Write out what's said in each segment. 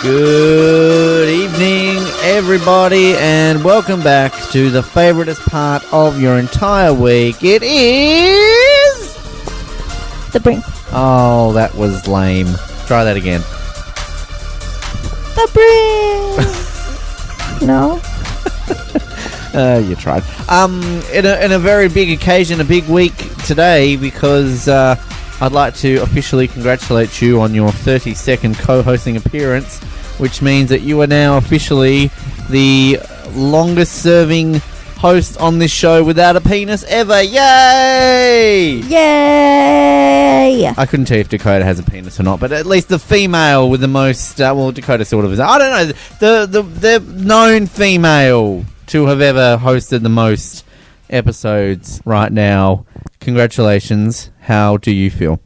Good evening, everybody, and welcome back to the favoritist part of your entire week. It is... The Brink. Oh, that was lame. Try that again. The Brink! No? You tried. In a very big occasion, a big week today, because I'd like to officially congratulate you on your 32nd co-hosting appearance, which means that you are now officially the longest-serving host on this show without a penis ever. Yay! Yay! I couldn't tell you if Dakota has a penis or not, but at least the female with the most... well, Dakota sort of is. I don't know. The known female to have ever hosted the most episodes right now. Congratulations. How do you feel?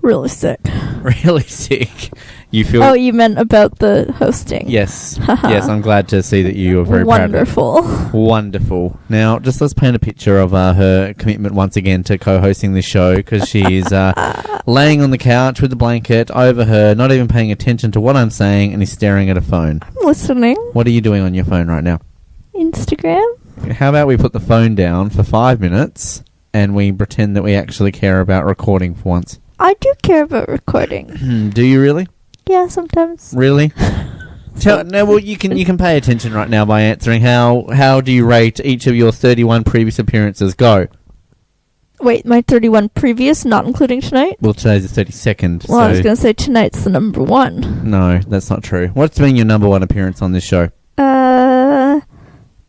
Really sick. Really sick. You feel... Oh, you meant about the hosting. Yes. Yes, I'm glad to see that you are very Wonderful. proud of it. Wonderful. Now, just let's paint a picture of her commitment once again to co-hosting this show, because she's laying on the couch with the blanket over her, not even paying attention to what I'm saying, and is staring at a phone. I'm listening. What are you doing on your phone right now? Instagram. How about we put the phone down for 5 minutes and we pretend that we actually care about recording for once? I do care about recording. Do you really? Yeah, sometimes. Really? No, well, you can pay attention right now by answering how do you rate each of your 31 previous appearances? Go. Wait, my 31 previous, not including tonight? Well, today's the 32nd. Well, I was going to say tonight's the number one. No, that's not true. What's been your number one appearance on this show?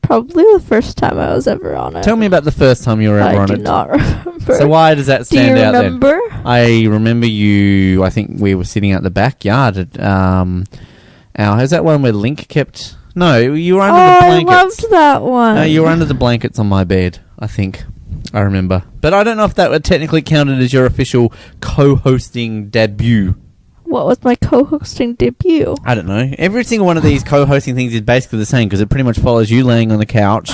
Probably the first time I was ever on it. Tell me about the first time you were ever on it. I do not remember. So why does that stand out then? Do you remember? I remember you, I think we were sitting at the backyard at, is that one where Link kept... No, you were under the blankets. I loved that one. No, you were under the blankets on my bed, I think. I remember. But I don't know if that would technically counted as your official co-hosting debut. What was my co-hosting debut? I don't know. Every single one of these co-hosting things is basically the same, because it pretty much follows you laying on the couch,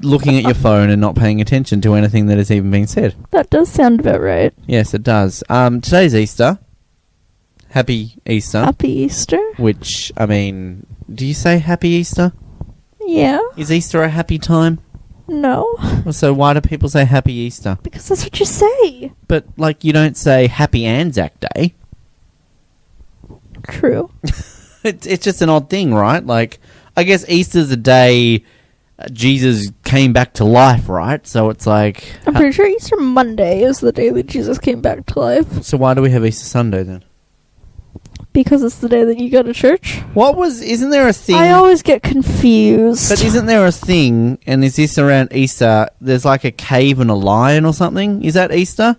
looking at your phone and not paying attention to anything that has even been said. That does sound about right. Yes, it does. Today's Easter. Happy Easter. Happy Easter. Which, I mean, do you say Happy Easter? Yeah. Is Easter a happy time? No. So why do people say Happy Easter? Because that's what you say. But, like, you don't say Happy Anzac Day. True. It's just an odd thing, right? Like, I guess Easter's the day Jesus came back to life, right? So it's like... I'm pretty sure Easter Monday is the day that Jesus came back to life. So why do we have Easter Sunday then? Because it's the day that you go to church. Isn't there a thing... I always get confused. But isn't there a thing, and is this around Easter, there's like a cave and a lion or something? Is that Easter?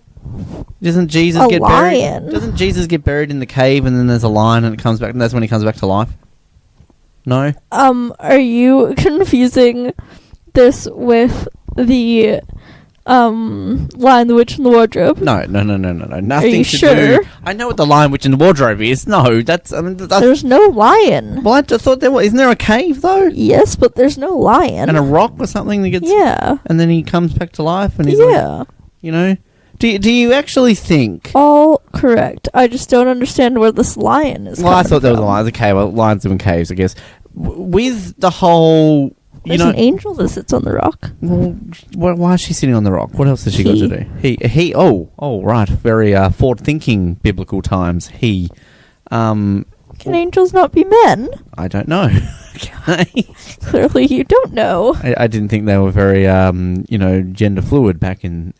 Doesn't Jesus get buried? Doesn't Jesus get buried in the cave and then there's a lion and it comes back and that's when he comes back to life? No? Are you confusing this with the Lion, the Witch, and the Wardrobe? No. Nothing Are you to sure? do. I know what the Lion, Witch, and the Wardrobe is. No, that's... There's no lion. Well, I thought there was... Isn't there a cave, though? Yes, but there's no lion. And a rock or something that gets... Yeah. And then he comes back to life and he's like... You know? Do you actually think... All correct. I just don't understand where this lion is Well, I thought there was a lion. Okay, well, lions live in caves, I guess. With the whole... There's an angel that sits on the rock. Well, why is she sitting on the rock? What else has she got to do? Oh, right. Very forward-thinking biblical times. Can angels not be men? I don't know. Okay. Clearly you don't know. I didn't think they were very, gender fluid back in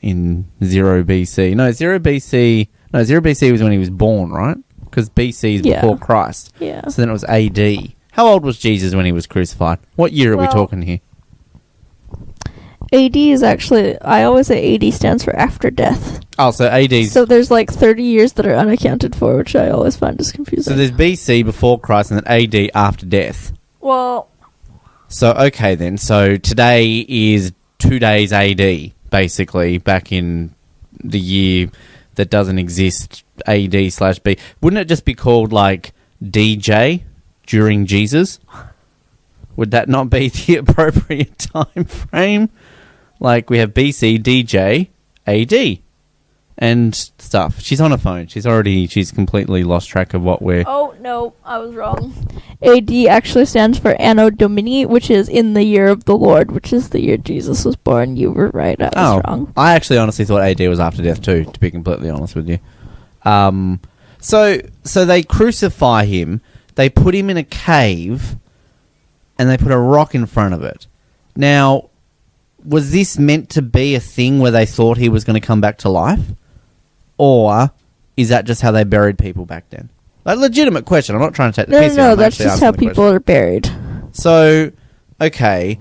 0 BC. No, 0 BC was when he was born, right? Because BC is before Christ. Yeah. So then it was AD. How old was Jesus when he was crucified? What year are we talking here? AD is actually... I always say AD stands for after death. Oh, so AD... So there's like 30 years that are unaccounted for, which I always find is confusing. So there's BC before Christ and then AD after death. Well... So, okay then. So today is 2 days AD, basically, back in the year that doesn't exist, AD/B. Wouldn't it just be called, like, DJ during Jesus? Would that not be the appropriate time frame? Like, we have BC, DJ, AD. and stuff. She's on her phone. She's completely lost track of what we're... Oh, no, I was wrong. AD actually stands for Anno Domini, which is in the year of the Lord, which is the year Jesus was born. You were right, I was wrong. I actually honestly thought AD was after death too, to be completely honest with you. So they crucify him, they put him in a cave, and they put a rock in front of it. Now, was this meant to be a thing where they thought he was going to come back to life? Or is that just how they buried people back then? Like, legitimate question. I'm not trying to take the piss here. No, that's just how people are buried. So, okay,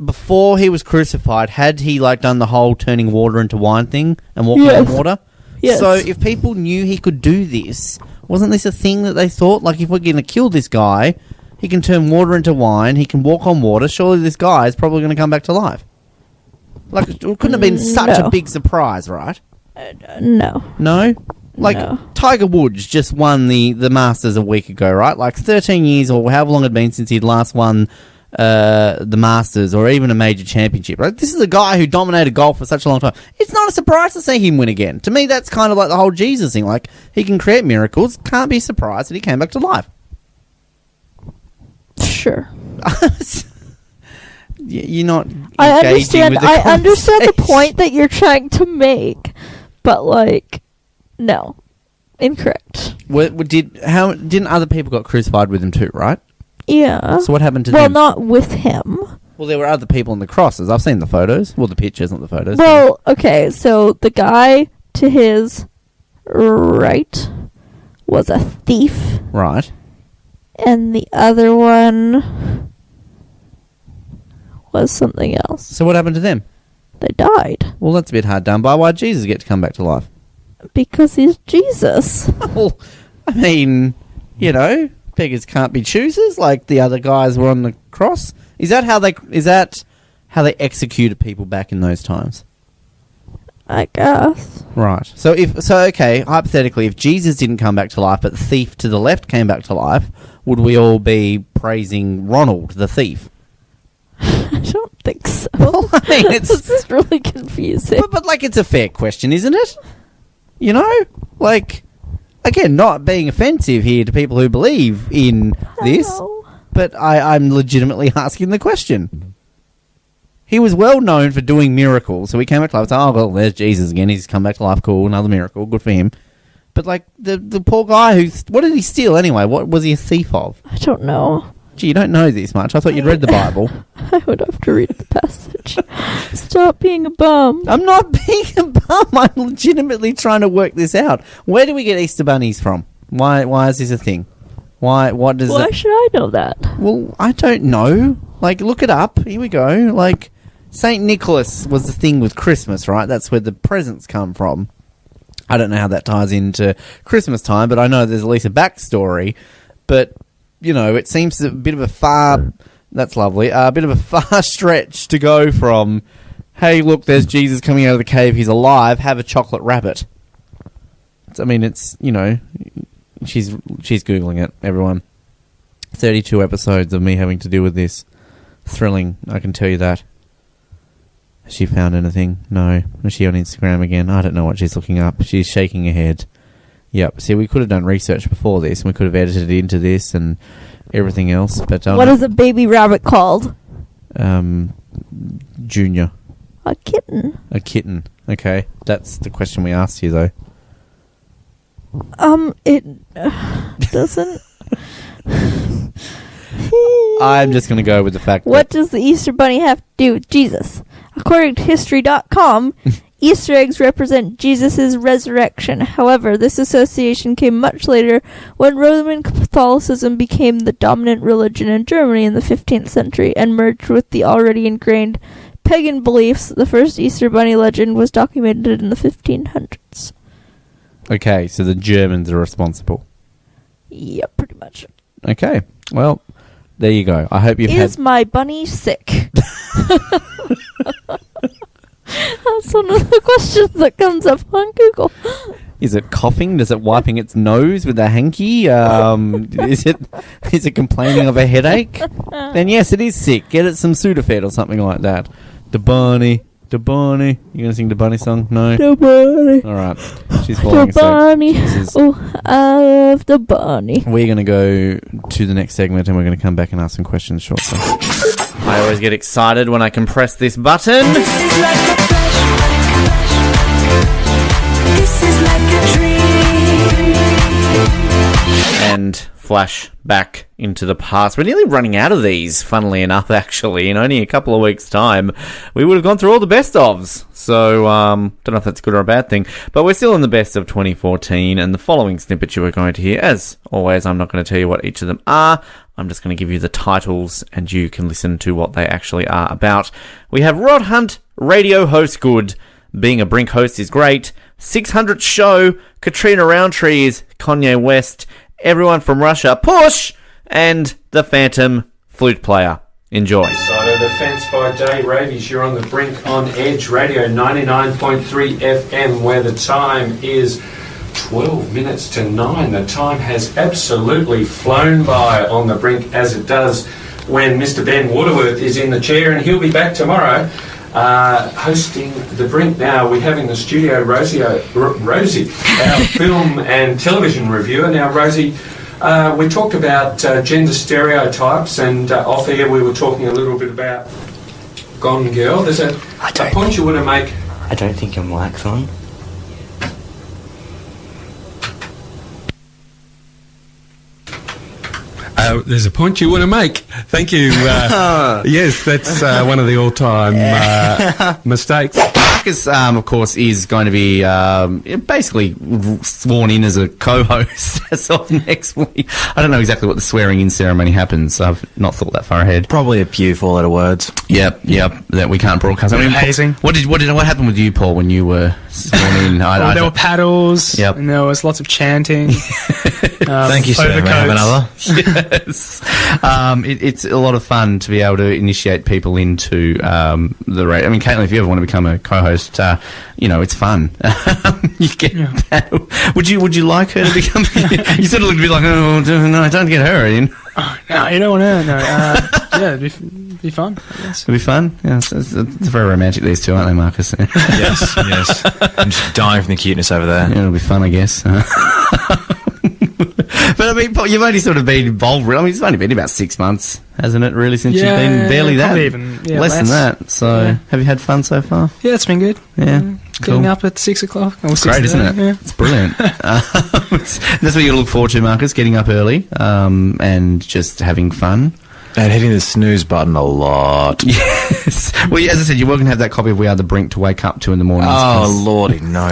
before he was crucified, had he done the whole turning water into wine thing and walking on water? Yes. So if people knew he could do this, wasn't this a thing that they thought? Like, if we're going to kill this guy, he can turn water into wine, he can walk on water, surely this guy is probably going to come back to life. Like, it couldn't have been such a big surprise, right? No. No? Tiger Woods just won the Masters a week ago, right? 13 years or however long it had been since he'd last won the Masters or even a major championship, right? This is a guy who dominated golf for such a long time. It's not a surprise to see him win again. To me, that's kind of like the whole Jesus thing. Like, he can create miracles. Can't be surprised that he came back to life. Sure. You're not. I understand the point that you're trying to make, but no, incorrect. Didn't other people got crucified with him too? Right. Yeah. So what happened to them? Well, not with him. Well, there were other people in the crosses. I've seen the photos. Well, the pictures, not the photos. Well, okay, so the guy to his right was a thief. Right. And the other one was something else. So what happened to them? They died. Well, that's a bit hard done by. Why'd Jesus get to come back to life? Because he's Jesus. Well, I mean, beggars can't be choosers like the other guys were on the cross. Is that how they executed people back in those times? I guess. Right. So okay, hypothetically, if Jesus didn't come back to life, but the thief to the left came back to life, would we all be praising Ronald, the thief? I don't think so. Well, I mean, this is really confusing. But it's a fair question, isn't it? Again, not being offensive here to people who believe in this, but I'm legitimately asking the question. He was well known for doing miracles, so he came back to life. Oh, well, there's Jesus again. He's come back to life. Cool, another miracle. Good for him. But, the poor guy what did he steal anyway? What was he a thief of? I don't know. Gee, you don't know this much. I thought you'd read the Bible. I would have to read the passage. Stop being a bum. I'm not being a bum. I'm legitimately trying to work this out. Where do we get Easter bunnies from? Why is this a thing? Why should I know that? Well, I don't know. Look it up. Here we go. St. Nicholas was the thing with Christmas, right? That's where the presents come from. I don't know how that ties into Christmas time, but I know there's at least a backstory. But, it seems a bit of a far... That's lovely. A bit of a far stretch to go from, hey, look, there's Jesus coming out of the cave, he's alive, have a chocolate rabbit. It's, she's Googling it, everyone. 32 episodes of me having to deal with this. Thrilling, I can tell you that. Has she found anything? No. Is she on Instagram again? I don't know what she's looking up. She's shaking her head. Yep. See, we could have done research before this, and we could have edited it into this and everything else. But what is a baby rabbit called? Junior. A kitten. A kitten. Okay. That's the question we asked you, though. It doesn't... I'm just going to go with the fact What does the Easter Bunny have to do with Jesus? According to History.com, Easter eggs represent Jesus' resurrection. However, this association came much later when Roman Catholicism became the dominant religion in Germany in the 15th century and merged with the already ingrained pagan beliefs. The first Easter Bunny legend was documented in the 1500s. Okay, so the Germans are responsible. Yeah, pretty much. Okay, well, there you go. I hope you've Is my bunny sick? That's one of the questions that comes up on Google. Is it coughing? Does it wiping its nose with a hanky? Is it complaining of a headache? Then yes, it is sick. Get it some Sudafed or something like that. The bunny The Bunny. You going to sing the Bunny song? No? The bunny. All right. She's falling The asleep. bunny. Jesus. Oh, I love the bunny. We're going to go to the next segment and we're going to come back and ask some questions shortly. I always get excited when I can press this button. This is like a flashback. This is like a dream. And flash back into the past. We're nearly running out of these, funnily enough, actually. In only a couple of weeks' time, we would have gone through all the best-ofs. So, don't know if that's good or a bad thing. But we're still in the best of 2014, and the following snippet you are going to hear, as always, I'm not going to tell you what each of them are. I'm just going to give you the titles, and you can listen to what they actually are about. We have Rod Hunt, radio host good. Being a Brink host is great. 600th show, Katrina Roundtree is Kanye West. Everyone from Russia, push! And the Phantom flute player. Enjoy. Side of the fence by Dave Ravies. You're on the Brink on Edge Radio 99.3 FM, where the time is 12 minutes to 9. The time has absolutely flown by on the Brink, as it does when Mr. Ben Waterworth is in the chair, and he'll be back tomorrow hosting the Brink. Now we have in the studio Rosie, our film and television reviewer. Now Rosie, we talked about gender stereotypes, and off air we were talking a little bit about Gone Girl. There's a point you want to make. I don't think your mic's on. There's a point you want to make. Thank you. Yes, that's one of the all-time mistakes. Marcus, of course, is going to be basically sworn in as a co-host as of next week. I don't know exactly what the swearing-in ceremony happens, so I've not thought that far ahead. Probably a few four-letter words. Yep, that we can't broadcast. I mean, hazing. What happened with you, Paul, when you were sworn in? There were paddles, Yep. and there was lots of chanting. Thank you, sir. May I have another? Yes. It's a lot of fun to be able to initiate people into the radio. I mean, Caitlin, if you ever want to become a co-host, it's fun. You get paddle. Would you like her to become? You sort of look a bit like, oh no, don't get her in. Oh, no, you don't want to. No. Yeah, it'd be fun, I guess. It'll be fun. Yeah, it's very romantic, these two, aren't they, Marcus? Yes. I'm just dying from the cuteness over there. Yeah, it'll be fun, I guess. But I mean, Paul, you've only sort of been involved. I mean, it's only been about 6 months, hasn't it? Really, since you've been barely that, probably even less than that. So, have you had fun so far? Yeah, it's been good. Yeah, Getting up at 6 o'clock. It's great, isn't it? Yeah. It's brilliant. That's what you look forward to, Marcus. Getting up early and just having fun. And hitting the snooze button a lot. Yes. Well, as I said, you're welcome to have that copy of We Are the Brink to wake up to in the morning. Oh, lordy, no.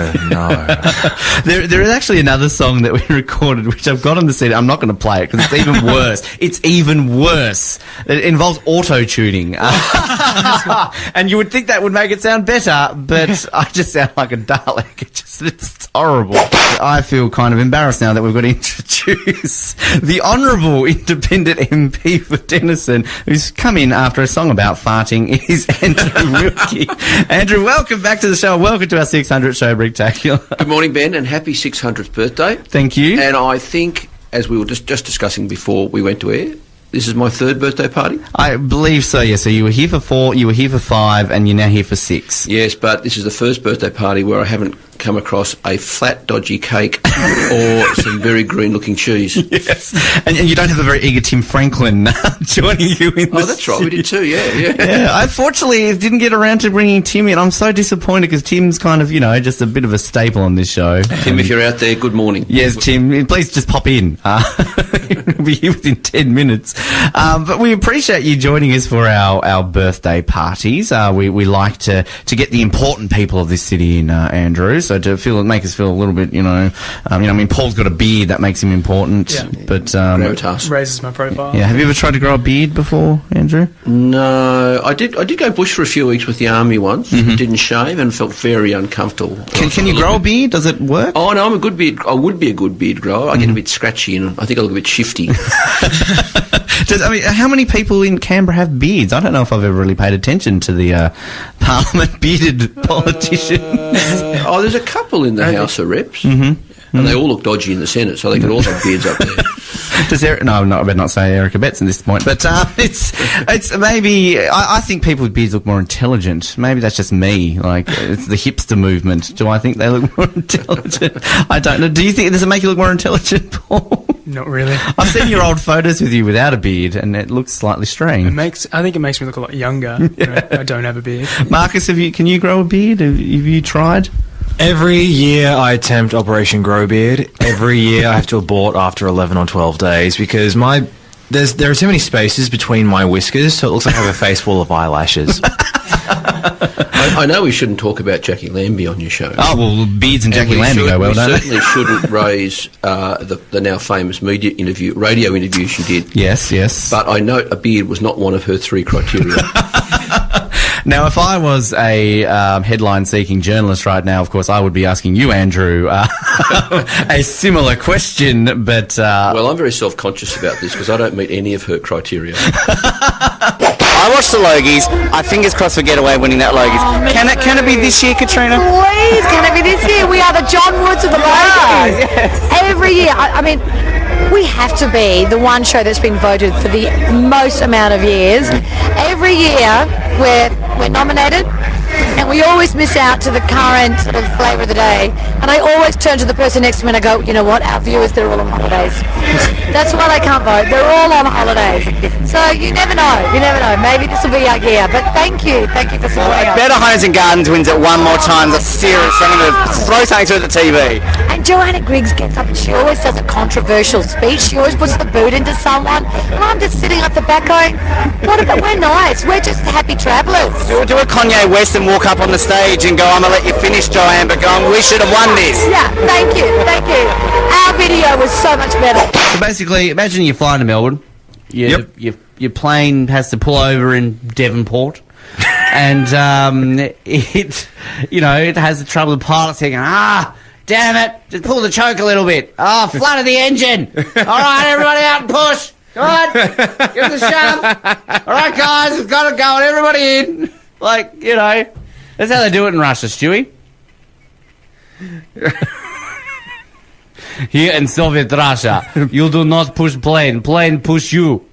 There is actually another song that we recorded, which I've got on the CD. I'm not going to play it because it's even worse. It's even worse. It involves auto-tuning. And you would think that would make it sound better, but I just sound like a Dalek. It's horrible. I feel kind of embarrassed now that we've got to introduce the Honourable Independent MP for Denison, who's come in after a song about farting, is Andrew Wilkie. Andrew, welcome back to the show. Welcome to our 600th show, Bricktacular. Good morning, Ben, and happy 600th birthday. Thank you. And I think, as we were just discussing before we went to air, this is my third birthday party. I believe so, yes. So you were here for 4, you were here for 5, and you're now here for 6. Yes, but this is the first birthday party where I haven't come across a flat, dodgy cake or some very green-looking cheese. Yes. And you don't have a very eager Tim Franklin joining you in the that's right. We did too, yeah. Yeah, I fortunately didn't get around to bringing Tim in. I'm so disappointed because Tim's kind of, just a bit of a staple on this show. Tim, if you're out there, good morning. Yes, Tim, please just pop in. We'll be here within 10 minutes. But we appreciate you joining us for our birthday parties. We like to get the important people of this city in, Andrew. So to make us feel a little bit, I mean, Paul's got a beard that makes him important. Yeah. But Gravitas. Raises my profile. yeah, have you ever tried to grow a beard before, Andrew? No, I did go bush for a few weeks with the army once. Didn't shave and felt very uncomfortable. Can you grow a beard? Does it work? Oh no, I'm a good beard. I would be a good beard grower. I get a bit scratchy and I think I look a bit shifty. How many people in Canberra have beards? I don't know if I've ever really paid attention to the Parliament bearded politicians. There's a couple in the House of Reps. And they all look dodgy in the Senate, so they could all have beards up there. I better not say Erica Betts at this point, but it's maybe I think people with beards look more intelligent. Maybe that's just me. Like, it's the hipster movement. Do I think they look more intelligent? I don't know. Do you think, does it make you look more intelligent, Paul? Not really. I've seen your old photos with you without a beard, and it looks slightly strange. I think it makes me look a lot younger. I don't have a beard. Marcus, can you grow a beard? Have you tried? Every year I attempt Operation Grow Beard. Every year I have to abort after 11 or 12 days because there are too many spaces between my whiskers, so it looks like I have a face full of eyelashes. I know we shouldn't talk about Jackie Lambie on your show. Oh, well, beards and Jackie Lambie go well, don't they? We certainly shouldn't raise the now famous radio interview she did. Yes. But I note a beard was not one of her 3 criteria. Now, if I was a headline-seeking journalist right now, of course, I would be asking you, Andrew, a similar question, but... Well, I'm very self-conscious about this because I don't meet any of her criteria. I watched the Logies. I fingers crossed we get away winning that Logies. Can it be this year, Katrina? Please, can it be this year? We are the John Woods of the Logies. Yes. Every year. I mean, we have to be the one show that's been voted for the most amount of years. Every year we're nominated, and we always miss out to the current sort of flavour of the day. And I always turn to the person next to me and I go, you know what, our viewers, they're all on holidays. That's why they can't vote. They're all on holidays. So you never know. Maybe this will be our year. But thank you for supporting us. Better Homes and Gardens wins it one more time. That's serious. I'm going to throw something to the TV. And Joanna Griggs gets up and she always does a controversial speech. She always puts the boot into someone. And I'm just sitting up the back going, what about, we're nice. We're just happy travellers. Do a Kanye West and walk up on the stage and go, I'm going to let you finish, Joanne, but go, we should have won this. Yeah, thank you. Our video was so much better. So basically, imagine you're flying to Melbourne. Your plane has to pull over in Devonport. And it has the trouble with the pilot saying, damn it, just pull the choke a little bit. Flood of the engine. All right, everybody out and push. Come on, give us a shove. All right, guys, we've got to go, and everybody in. Like, that's how they do it in Russia, Stewie. Here in Soviet Russia, you do not push plane push you.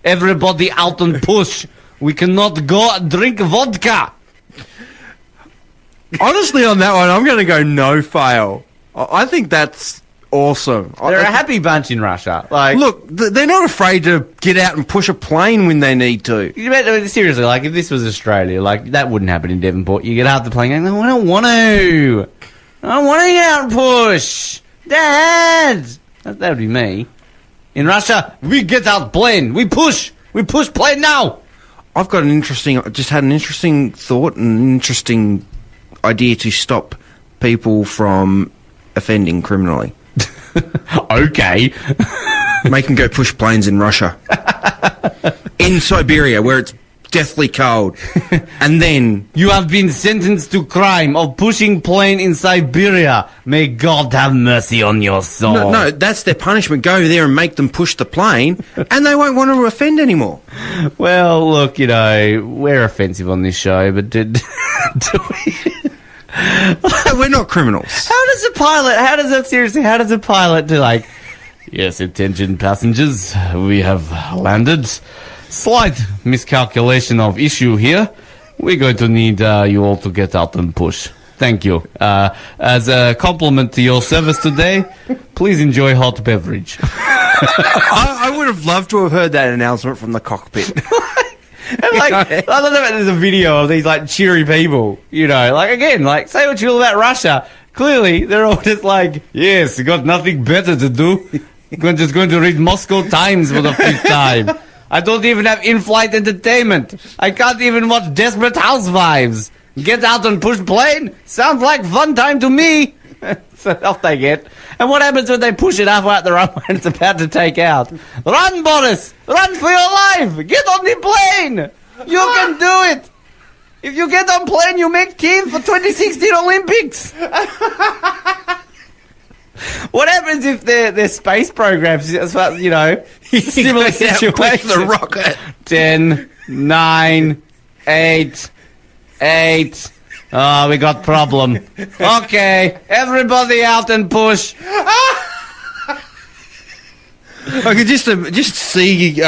Everybody out and push. We cannot go drink vodka. Honestly, on that one, I'm going to go no fail. I think that's awesome. They're a happy bunch in Russia. Like, look, they're not afraid to get out and push a plane when they need to. Seriously, like, if this was Australia, like, that wouldn't happen in Devonport. You get out the plane going, no, I don't want to. I don't want to get out and push. Dad! That would be me. In Russia, we get out plane. We push plane now. I've got just had an interesting thought and an interesting idea to stop people from offending criminally. Okay. Make them go push planes in Russia. In Siberia, where it's deathly cold. And then... You have been sentenced to crime of pushing plane in Siberia. May God have mercy on your soul. No, that's their punishment. Go there and make them push the plane, and they won't want to offend anymore. Well, look, we're offensive on this show, but do we... We're not criminals. How does a pilot do, like, yes, attention passengers, we have landed. Slight miscalculation of issue here. We're going to need you all to get out and push. Thank you. As a compliment to your service today, please enjoy hot beverage. I would have loved to have heard that announcement from the cockpit. And I love that there's a video of these like cheery people, say what you will about Russia. Clearly, they're all just like, yes, you got nothing better to do. You're just going to read Moscow Times for the 5th time. I don't even have in-flight entertainment. I can't even watch Desperate Housewives. Get out and push plane? Sounds like fun time to me. So off they get. And what happens when they push it halfway out the runway and it's about to take out? Run, Boris! Run for your life! Get on the plane! You can do it! If you get on plane, you make team for 2016 Olympics! What happens if their space programs, similar situation? The rocket. 10, 9, 8, Oh, we got problem. Okay, everybody out and push. I could just see 3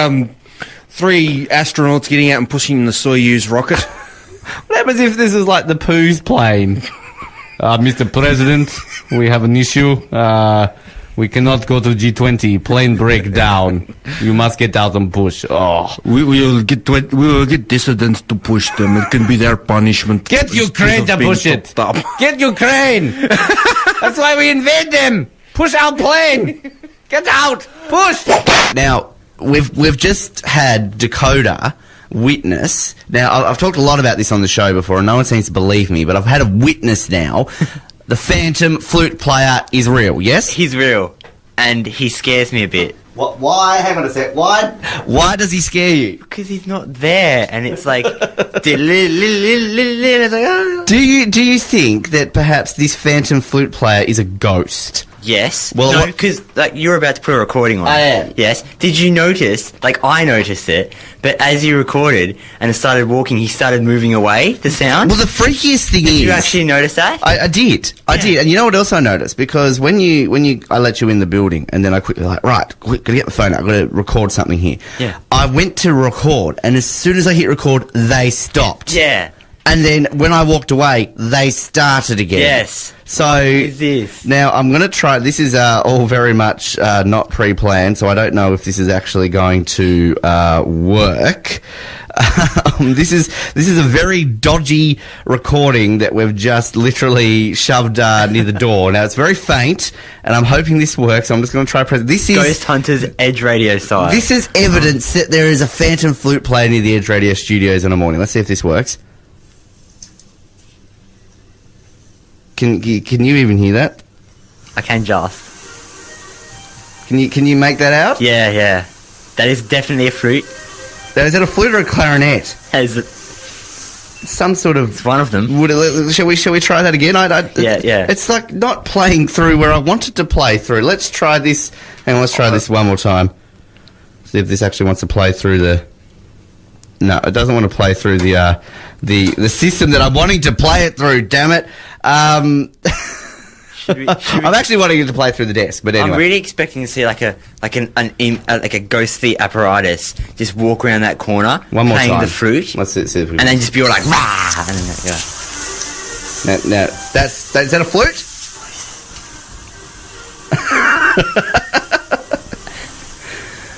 astronauts getting out and pushing the Soyuz rocket. What happens if this is like the Pooh's plane? Mr. President, we have an issue. We cannot go to G20. Plane breakdown. You must get out and push. Oh, We will get dissidents to push them. It can be their punishment. get Ukraine to push it. Get Ukraine. That's why we invade them. Push our plane. Get out. Push. Now we've just had Dakota witness. Now I've talked a lot about this on the show before, and no one seems to believe me. But I've had a witness now. The Phantom flute player is real, yes? He's real, and he scares me a bit. What? Why? Hang on a sec. Why does he scare you? Because he's not there, and it's like... Do you think that perhaps this Phantom flute player is a ghost? Yes. Well, no, what- because like you're about to put a recording on. I am. Yes. Did you notice? Like I noticed it, but as you recorded and started walking, he started moving away. The sound. Well, the freakiest thing Did is... you actually notice that? I did. I did. And you know what else I noticed? Because when I let you in the building, and then I quickly quick, gotta get the phone out, I've got to record something here. Yeah. I went to record, and as soon as I hit record, they stopped. Yeah. And then when I walked away, they started again. Yes. So What is this? now I'm going to try. This is all very much not pre-planned, so I don't know if this is actually going to work. This is a very dodgy recording that we've just literally shoved near the door. Now it's very faint, and I'm hoping this works. So I'm just going to try press. This is Ghost Hunters Edge Radio style. This is evidence that there is a Phantom flute player near the Edge Radio studios in the morning. Let's see if this works. Can you even hear that? I can just. Can you make that out? Yeah, yeah. That is definitely a flute. Now, is that a flute or a clarinet? Has it? Some sort of. It's one of them. Shall we try that again? Yeah. It's like not playing through where I wanted to play through. Let's try this. Hang on, let's try this one more time. See if this actually wants to play through the. No, it doesn't want to play through the system that I'm wanting to play it through. Damn it! I'm actually wanting it to play through the desk, but anyway. I'm really expecting to see like a ghostly apparatus just walk around that corner, One more playing time. the flute, Let's see if we and then just be all like, rah! And then, yeah. Now, is that a flute?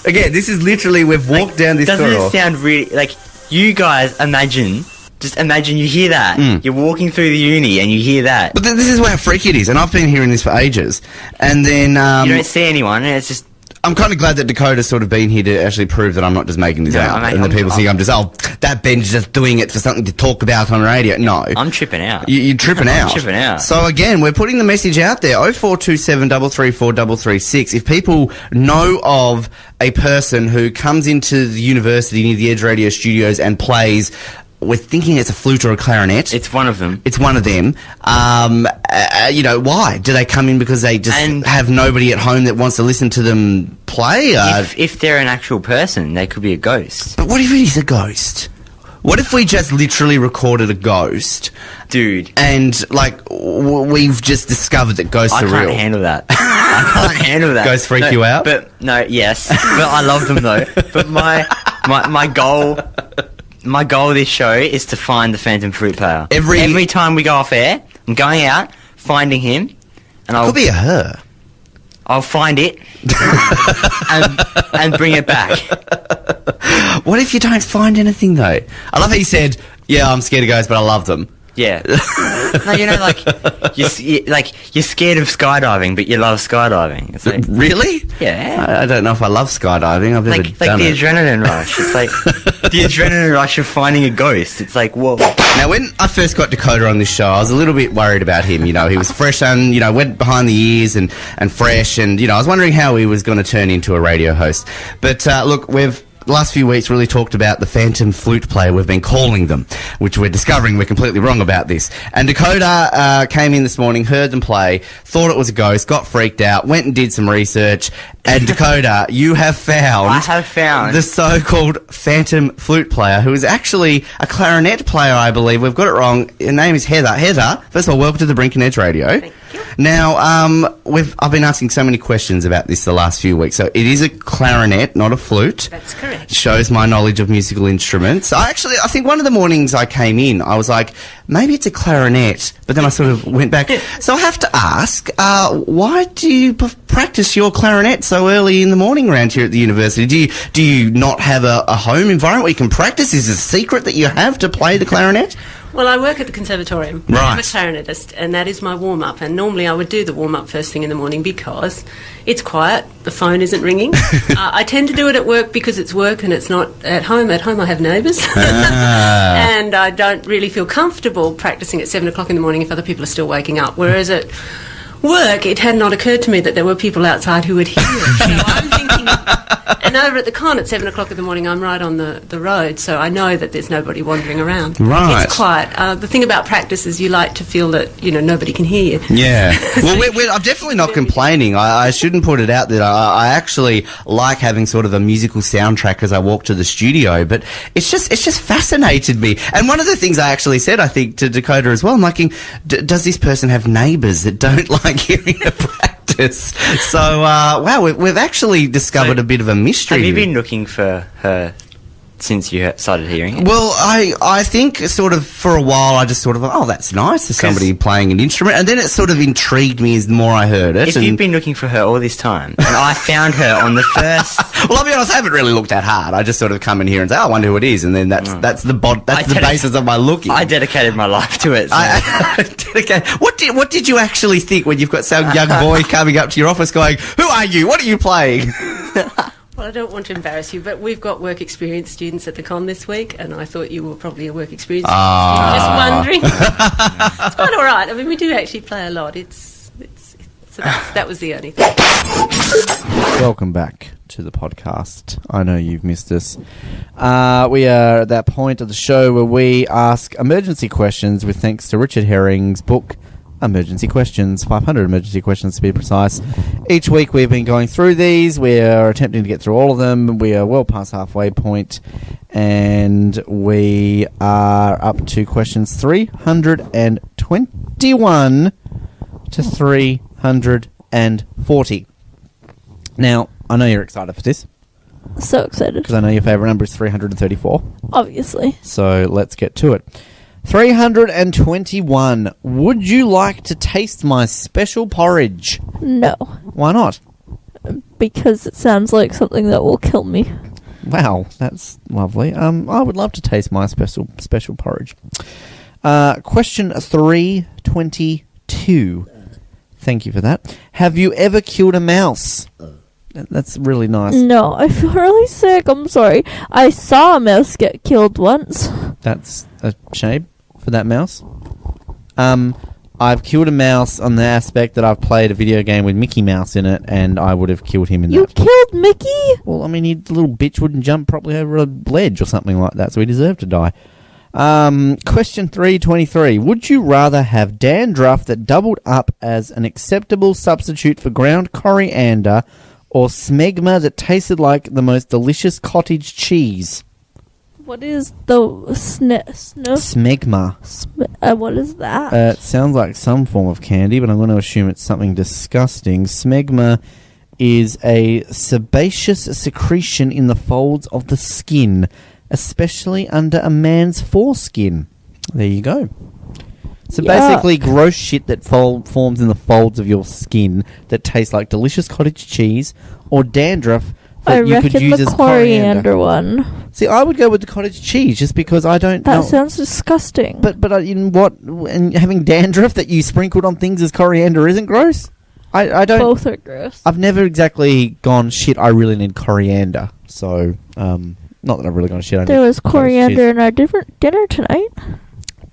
Again, this is literally, we've walked down this Doesn't corridor. it sound really like you guys imagine? Just imagine you hear that. You're walking through the uni and you hear that. But this is how freaky it is, and I've been hearing this for ages. And then you don't see anyone, and it's just. I'm kind of glad that Dakota's sort of been here to actually prove that I'm not just making this up. And the people think I'm just, that Ben's just doing it for something to talk about on radio. No. I'm tripping out. You're tripping out. I'm tripping out. So again, we're putting the message out there, 0427 334 336. If people know of a person who comes into the university near the Edge Radio studios and plays, we're thinking it's a flute or a clarinet. It's one of them. It's one of them. Why? Do they come in because they just have nobody at home that wants to listen to them play? If they're an actual person, they could be a ghost. But what if it is a ghost? What if we just literally recorded a ghost? Dude. And, we've just discovered that ghosts are real. I can't handle that. I can't handle that. Ghosts freak you out? But, no, yes. But I love them, though. But my goal... My goal of this show is to find the Phantom flute player. Every time we go off air, I'm going out, finding him, and Could be a her. I'll find it and bring it back. What if you don't find anything, though? I love how you said, yeah, I'm scared of ghosts, but I love them. Yeah. No, you're scared of skydiving, but you love skydiving. It's like, really? Yeah. I don't know if I love skydiving. I've never done the it. adrenaline rush. It's like the adrenaline rush of finding a ghost. It's like, whoa. Now, when I first got Dakota on this show, I was a little bit worried about him. He was fresh and, went behind the ears and fresh. And, I was wondering how he was going to turn into a radio host. But, look, we've the last few weeks really talked about the phantom flute player, we've been calling them, which we're discovering we're completely wrong about this. And Dakota came in this morning, heard them play, thought it was a ghost, got freaked out, went and did some research, and Dakota, you have found... I have found... the so-called phantom flute player, who is actually a clarinet player, I believe. We've got it wrong. Her name is Heather. Heather, first of all, welcome to the Brink and Edge Radio. Thank you. Now, I've been asking so many questions about this the last few weeks. So it is a clarinet, not a flute. That's correct. Shows my knowledge of musical instruments. I think one of the mornings I came in, I was like, maybe it's a clarinet, but then I sort of went back. So I have to ask, why do you practice your clarinet so early in the morning around here at the university? Do you not have a home environment where you can practice? Is it a secret that you have to play the clarinet? Well, I work at the conservatorium. Right. I'm a clarinetist, and that is my warm-up. And normally I would do the warm-up first thing in the morning because it's quiet, the phone isn't ringing. I tend to do it at work because it's work and it's not at home. At home I have neighbours. And I don't really feel comfortable practising at 7 o'clock in the morning if other people are still waking up. Whereas at work, it had not occurred to me that there were people outside who would hear it. So I'm thinking... And over at the con at 7 o'clock in the morning, I'm right on the road, so I know that there's nobody wandering around. Right. It's quiet. The thing about practice is you like to feel that, nobody can hear you. Yeah. Well, I'm definitely not complaining. I shouldn't put it out that I actually like having sort of a musical soundtrack as I walk to the studio, but it's just fascinated me. And one of the things I actually said, I think, to Dakota as well, I'm like, does this person have neighbours that don't like hearing a practice? So, wow, we've actually discovered a bit of a mystery. Have you been looking for her since you started hearing it? Well, I think sort of for a while I just sort of, oh, that's nice, there's somebody playing an instrument, and then it sort of intrigued me as the more I heard it. If you've been looking for her all this time, and I found her on the first... Well, I'll be honest, I haven't really looked that hard. I just sort of come in here and say, oh, I wonder who it is, and then that's the basis of my looking. I dedicated my life to it. So. What did you actually think when you've got some young boy coming up to your office going, who are you? What are you playing? Well, I don't want to embarrass you, but we've got work experience students at the con this week, and I thought you were probably a work experience student. Just wondering. It's quite all right. I mean, we do actually play a lot. So that was the only thing. Welcome back to the podcast. I know you've missed us. We are at that point of the show where we ask emergency questions with thanks to Richard Herring's book, Emergency Questions, 500 emergency questions to be precise. Each week we've been going through these. We are attempting to get through all of them. We are well past halfway point, and we are up to questions 321 to 340. Now, I know you're excited for this. So excited. Because I know your favourite number is 334. Obviously. So let's get to it. 321. Would you like to taste my special porridge? No. Why not? Because it sounds like something that will kill me. Wow, that's lovely. I would love to taste my special porridge. Question 322. Thank you for that. Have you ever killed a mouse? That's really nice. No, I feel really sick. I'm sorry. I saw a mouse get killed once. That's a shame for that mouse. I've killed a mouse on the aspect that I've played a video game with Mickey Mouse in it, and I would have killed him in that. You killed Mickey? Well, I mean, the little bitch wouldn't jump properly over a ledge or something like that, so he deserved to die. Question 323. Would you rather have dandruff that doubled up as an acceptable substitute for ground coriander, or smegma that tasted like the most delicious cottage cheese? What is the smegma? What is that? It sounds like some form of candy, but I'm going to assume it's something disgusting. Smegma is a sebaceous secretion in the folds of the skin, especially under a man's foreskin. There you go. So basically gross shit that forms in the folds of your skin that tastes like delicious cottage cheese, or dandruff that you could use as coriander one. See, I would go with the cottage cheese just because I don't know. That sounds disgusting. But in what, and having dandruff that you sprinkled on things as coriander isn't gross? I don't. Both are gross. I've never exactly gone, shit, I really need coriander. So, not that I've really gone, shit, I need There was coriander in our dinner tonight.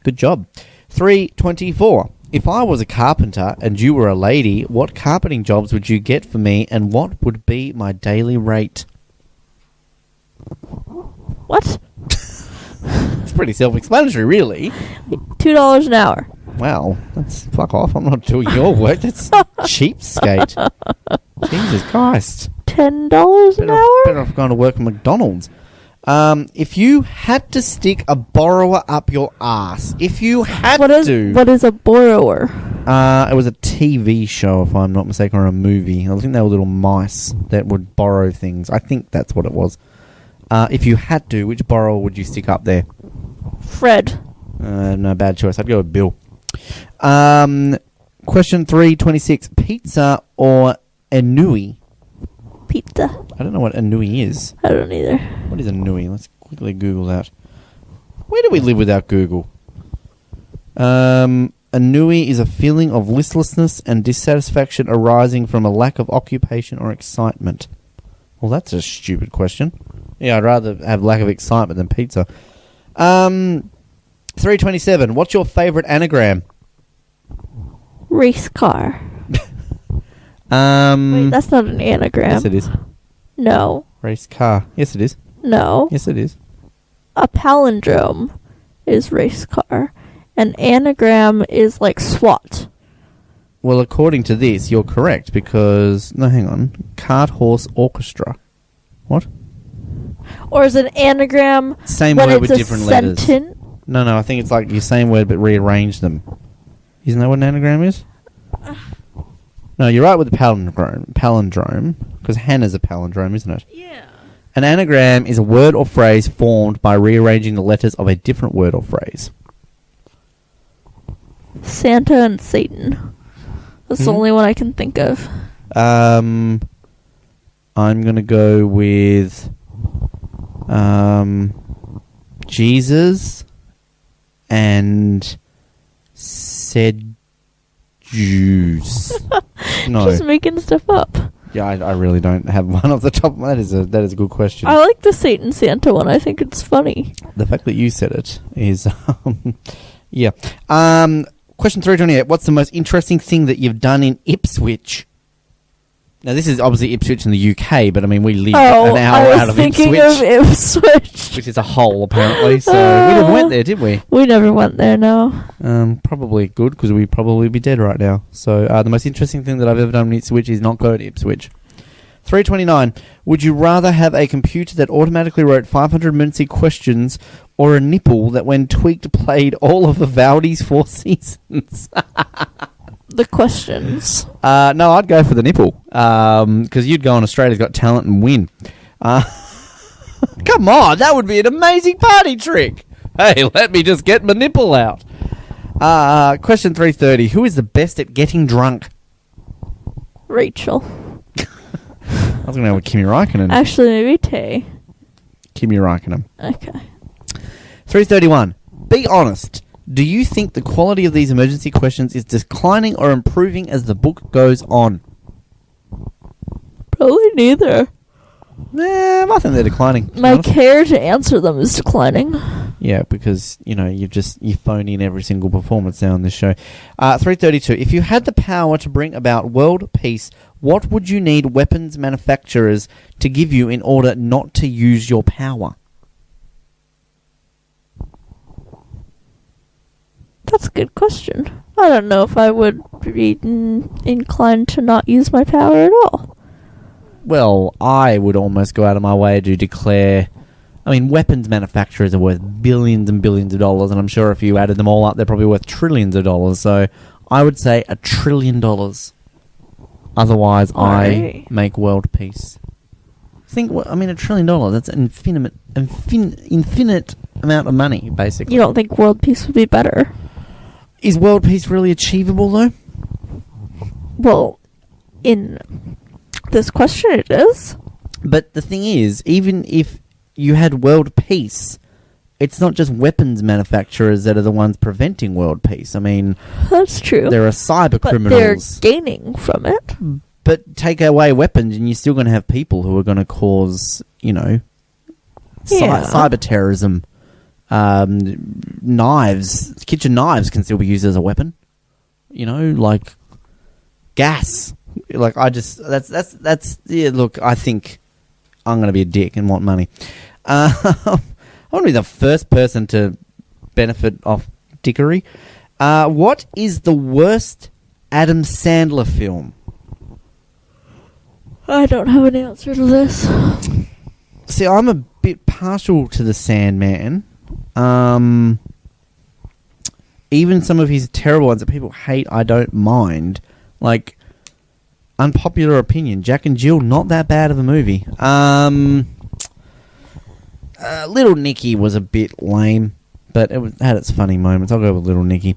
Good job. 324. If I was a carpenter and you were a lady, what carpenting jobs would you get for me, and what would be my daily rate? What? It's pretty self-explanatory, really. $2 an hour. Wow, that's fuck off. I'm not doing your work. That's cheapskate. Jesus Christ. $10 an hour? Better off going to work at McDonald's. If you had to stick a borrower up your ass, if you had to... What is a borrower? It was a TV show, if I'm not mistaken, or a movie. I think they were little mice that would borrow things. I think that's what it was. If you had to, which borrower would you stick up there? Fred. No, bad choice. I'd go with Bill. Question 326. Pizza or ennui? Pizza. I don't know what ennui is. I don't either. What is ennui? Let's quickly Google that. Where do we live without Google? Ennui is a feeling of listlessness and dissatisfaction arising from a lack of occupation or excitement. Well, that's a stupid question. Yeah, I'd rather have lack of excitement than pizza. 327. What's your favourite anagram? Race car. Wait, that's not an anagram. Yes, it is. No. Race car. Yes, it is. No. Yes, it is. A palindrome is race car. An anagram is like SWAT. Well, according to this, you're correct because... No, hang on. Cart horse orchestra. What? Or is an anagram same when word it's with different letters? No, I think it's like your same word but rearrange them. Isn't that what an anagram is? No, you're right with the palindrome, because Hannah's a palindrome, isn't it? Yeah. An anagram is a word or phrase formed by rearranging the letters of a different word or phrase. Santa and Satan. That's the only one I can think of. I'm going to go with Jesus and said Jews. No. Just making stuff up. Yeah, I really don't have one off the top. That is a good question. I like the Satan Santa one. I think it's funny. The fact that you said it is, yeah. Question 328. What's the most interesting thing that you've done in Ipswich? Now, this is obviously Ipswich in the UK, but I mean, we live an hour out of Ipswich. I was thinking of Ipswich. Which is a hole, apparently, so we never went there, did we? We never went there, no. Probably good, because we'd probably be dead right now. So, the most interesting thing that I've ever done in Ipswich is not go to Ipswich. 329. Would you rather have a computer that automatically wrote 500 emergency questions or a nipple that, when tweaked, played all of Vivaldi's Four Seasons? The questions. No, I'd go for the nipple. Because you'd go on Australia's Got Talent and win. Come on, that would be an amazing party trick. Hey, let me just get my nipple out. Question 330. Who is the best at getting drunk? Rachel. I was going to go with Kimi Räikkönen. Actually, maybe Tay. Kimi Räikkönen. Okay. 331. Be honest. Do you think the quality of these emergency questions is declining or improving as the book goes on? Probably neither. I think they're declining. My care to answer them is declining. Yeah, because, you phone in every single performance now on this show. 332. If you had the power to bring about world peace, what would you need weapons manufacturers to give you in order not to use your power? That's a good question. I don't know if I would be inclined to not use my power at all. Well, I would almost go out of my way to declare... I mean, weapons manufacturers are worth billions and billions of dollars, and I'm sure if you added them all up, they're probably worth trillions of dollars. So I would say $1 trillion. Otherwise, I make world peace. $1 trillion, that's an infinite amount of money, basically. You don't think world peace would be better? Is world peace really achievable, though? Well, in this question, it is. But the thing is, even if you had world peace, it's not just weapons manufacturers that are the ones preventing world peace. I mean... That's true. There are cyber criminals. But they're gaining from it. But take away weapons and you're still going to have people who are going to cause, cyber terrorism. Knives, kitchen knives can still be used as a weapon. Like gas. Like that's yeah. Look, I think I'm going to be a dick and want money. I want to be the first person to benefit off dickery. What is the worst Adam Sandler film? I don't have an answer to this. See, I'm a bit partial to the Sandman. Even some of his terrible ones that people hate, I don't mind. Like, unpopular opinion, Jack and Jill, not that bad of a movie. Little Nicky was a bit lame, but it had its funny moments. I'll go with Little Nicky.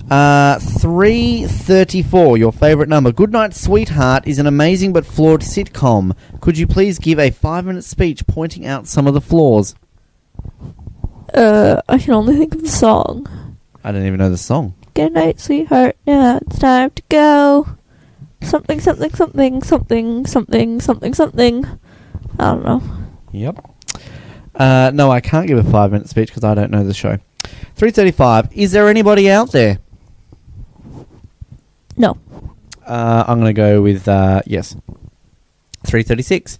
334, your favourite number. Goodnight Sweetheart is an amazing but flawed sitcom. Could you please give a 5-minute speech pointing out some of the flaws? I can only think of the song. I don't even know the song. Good night, sweetheart. Now it's time to go. Something, something, something, something, something, something, something. I don't know. Yep. No, I can't give a 5-minute speech because I don't know the show. 335, is there anybody out there? No. I'm going to go with yes. 336.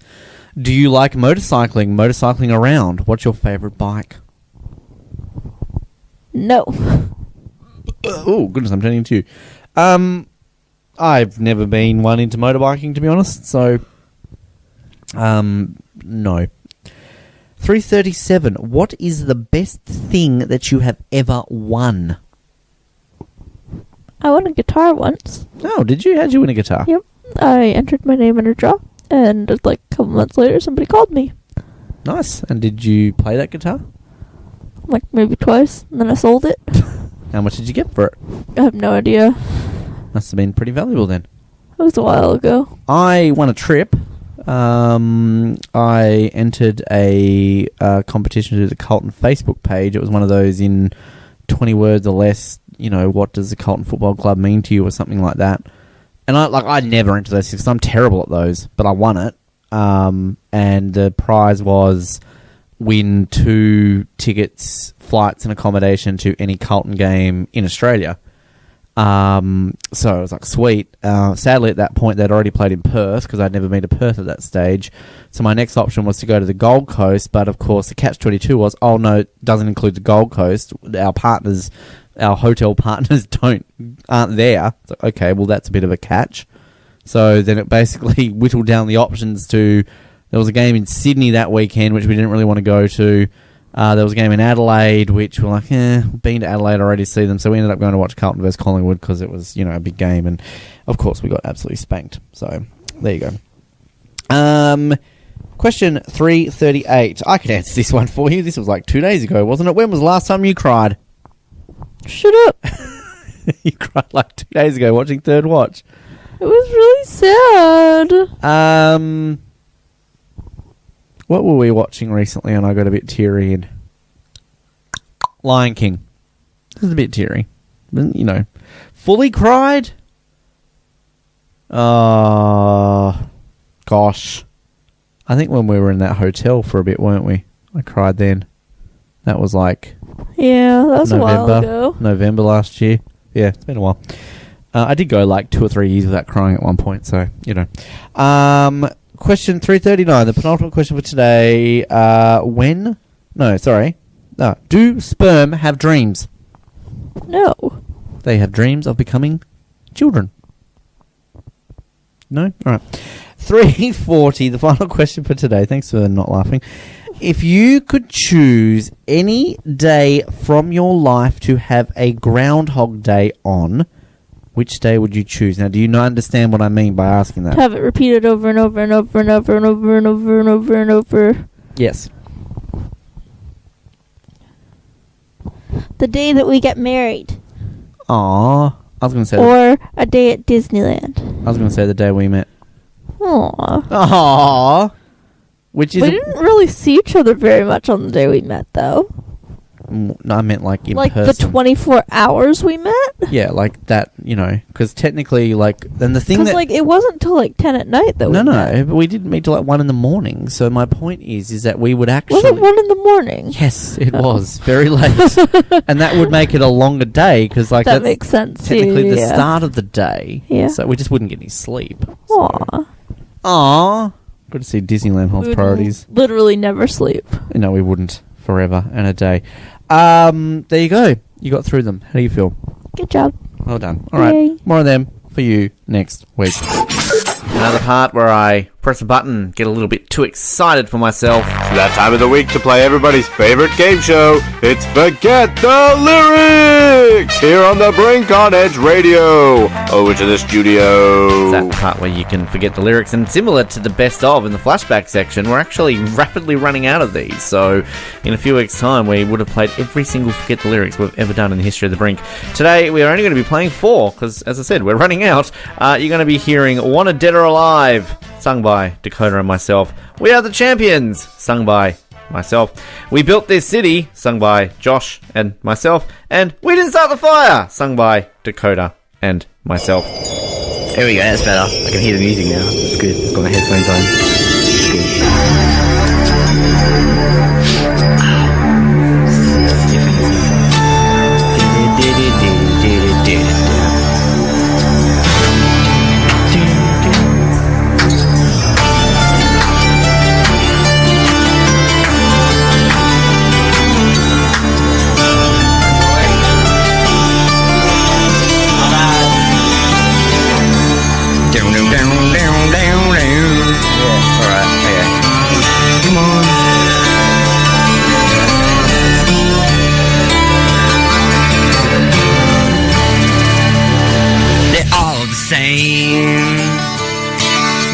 Do you like motorcycling around? What's your favourite bike? No. Oh, goodness, I'm turning to you. I've never been one into motorbiking, to be honest, so no. 337. What is the best thing that you have ever won? I won a guitar once. Oh, did you? How'd you win a guitar? Yep. I entered my name in a draw, and like a couple months later, somebody called me. Nice. And did you play that guitar? Like maybe twice, and then I sold it. How much did you get for it? I have no idea. Must have been pretty valuable then. It was a while ago. I won a trip. I entered a competition to the Carlton Facebook page. It was one of those in 20 words or less, you know, what does the Carlton Football Club mean to you or something like that. And I never enter those because I'm terrible at those, but I won it. And the prize was win 2 tickets, flights and accommodation to any Carlton game in Australia. So I was like, sweet. Sadly, at that point, they'd already played in Perth because I'd never been to Perth at that stage. So my next option was to go to the Gold Coast, but of course the catch-22 was, oh no, it doesn't include the Gold Coast. Our partners, our hotel partners aren't there. So, okay, well that's a bit of a catch. So then it basically whittled down the options to, there was a game in Sydney that weekend which we didn't really want to go to. There was a game in Adelaide, which we're like, we've been to Adelaide already to see them. So we ended up going to watch Carlton vs Collingwood because it was, you know, a big game. And, of course, we got absolutely spanked. So, there you go. Question 338. I could answer this one for you. This was like 2 days ago, wasn't it? When was the last time you cried? Shut up. You cried like 2 days ago watching Third Watch. It was really sad. What were we watching recently and I got a bit teary in? Lion King. It was a bit teary. But, you know. Fully cried? Gosh. I think when we were in that hotel for a bit, weren't we? I cried then. That was like... Yeah, that was November, a while ago. November last year. Yeah, it's been a while. I did go like 2 or 3 years without crying at one point, so, you know. Question 339, the penultimate question for today. Do sperm have dreams? No. They have dreams of becoming children. No? Alright. 340, the final question for today. Thanks for not laughing. If you could choose any day from your life to have a Groundhog Day on, which day would you choose? Now, do you not understand what I mean by asking that? To have it repeated over and over and over and over and over and over and over and over. Yes. The day that we get married. Aww. I was going to say... Or a day at Disneyland. I was going to say the day we met. Aww. Aww. Which is... We didn't really see each other very much on the day we met, though. No, I meant like in like person. Like the 24 hours we met? Yeah, like that, you know, because technically, like, then the thing that... Because, like, it wasn't till, like, 10 at night that we met. No, but we didn't meet till, like, 1 in the morning. So my point is that we would actually... Was it 1 in the morning? Yes, it was. Very late. And that would make it a longer day, because, like, that makes sense. Technically the start of the day. Yeah. So we just wouldn't get any sleep. Aww. Aww. Good to see Disneyland holds We would priorities. literally never sleep. No, we wouldn't. Forever and a day. There you go. You got through them. How do you feel? Good job. Well done. All right. Yay. More of them for you next week. Another part where I press a button, get a little bit too excited for myself. It's that time of the week to play everybody's favorite game show. It's Forget the Lyrics here on the Brink on Edge Radio. Over to the studio. It's that part where you can forget the lyrics, and similar to the best of in the flashback section, we're actually rapidly running out of these. So in a few weeks' time, we would have played every single forget the lyrics we've ever done in the history of the Brink. Today, we are only going to be playing 4, because as I said, we're running out. You're going to be hearing Wanted Dead or Alive, sung by Dakota and myself. We Are the Champions, sung by myself. We Built This City, sung by Josh and myself. And We Didn't Start the Fire, sung by Dakota and myself. There we go, that's better. I can hear the music now. It's good. I've got my headphones on. It's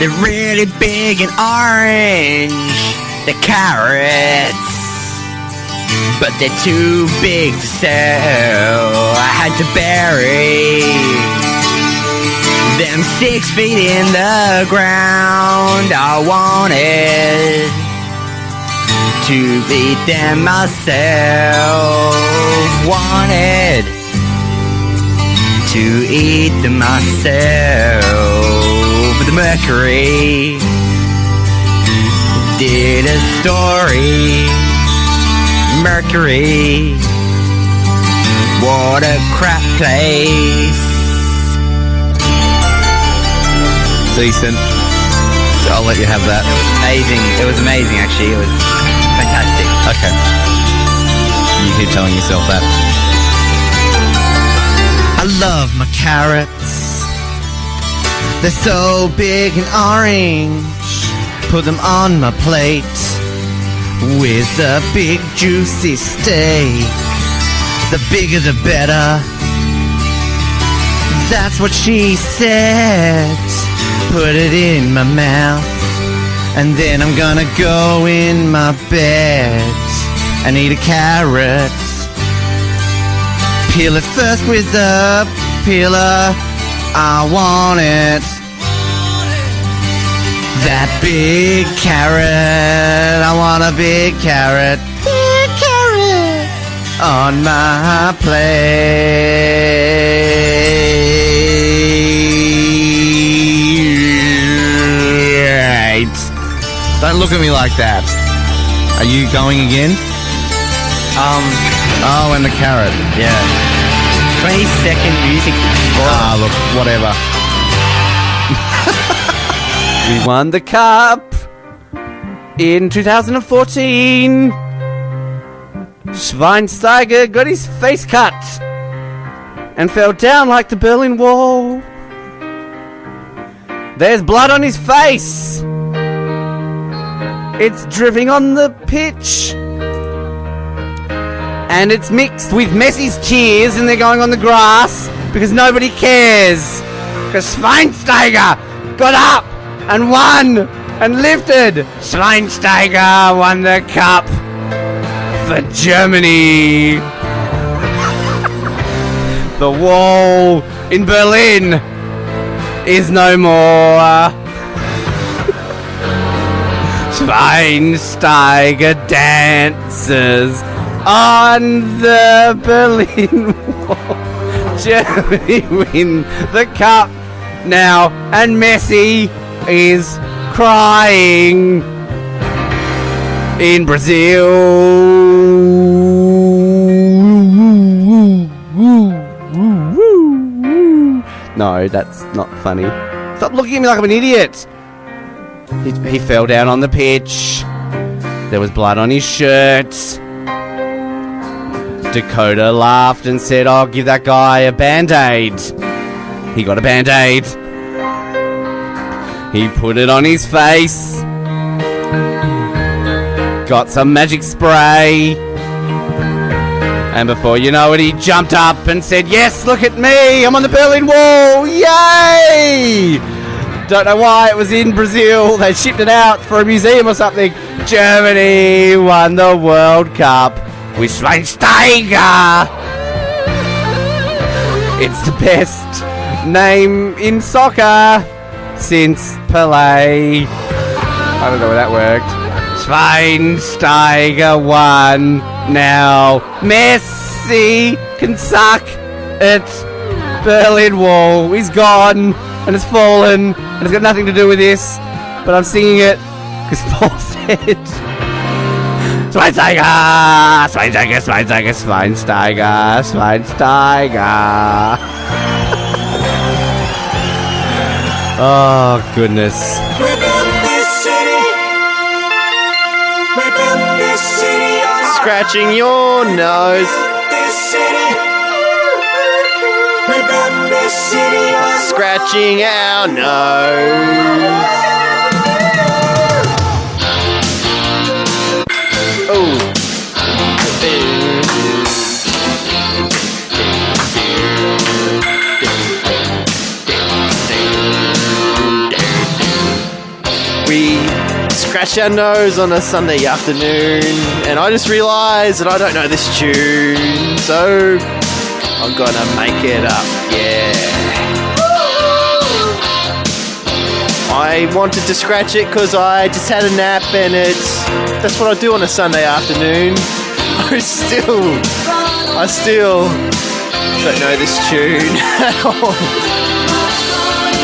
They're really big and orange, the carrots, but they're too big to sell. I had to bury them 6 feet in the ground. I wanted to eat them myself. Wanted to eat them myself. The Mercury did a story. Mercury, what a crap place. Decent. I'll let you have that. Amazing. It was amazing, actually. It was fantastic. Okay. You keep telling yourself that. I love my carrots. They're so big and orange. Put them on my plate with a big juicy steak. The bigger the better. That's what she said. Put it in my mouth, and then I'm gonna go in my bed and eat a carrot. Peel it first with the peeler. I want it. That big carrot. I want a big carrot. Big carrot on my plate. Don't look at me like that. Are you going again? Oh, and the carrot. Yeah. 20-second music. Ah, look, whatever. We won the cup in 2014. Schweinsteiger got his face cut and fell down like the Berlin Wall. There's blood on his face. It's dripping on the pitch. And it's mixed with Messi's tears, and they're going on the grass because nobody cares. Because Schweinsteiger got up and won and lifted. Schweinsteiger won the cup for Germany. The wall in Berlin is no more. Schweinsteiger dances on the Berlin Wall. Germany win the cup now, and Messi is crying in Brazil. No, that's not funny. Stop looking at me like I'm an idiot. He fell down on the pitch. There was blood on his shirt. Dakota laughed and said, "I'll give that guy a Band-Aid." He got a Band-Aid. He put it on his face. Got some magic spray. And before you know it, he jumped up and said, "Yes, look at me, I'm on the Berlin Wall, yay!" Don't know why it was in Brazil. They shipped it out for a museum or something. Germany won the World Cup with Schweinsteiger. It's the best name in soccer since Pelé. I don't know where that worked. Schweinsteiger won. Now Messi can suck it. Berlin Wall is gone and it's fallen and it's got nothing to do with this, but I'm singing it because Paul said Schweinsteiger, Schweinsteiger, Schweinsteiger, Schweinsteiger, Schweinsteiger. Oh goodness. Scratching your nose. Scratching our nose. Oh. We scratch our nose on a Sunday afternoon, and I just realised that I don't know this tune, so I'm gonna make it up, yeah. I wanted to scratch it because I just had a nap, and that's what I do on a Sunday afternoon. I still don't know this tune at all.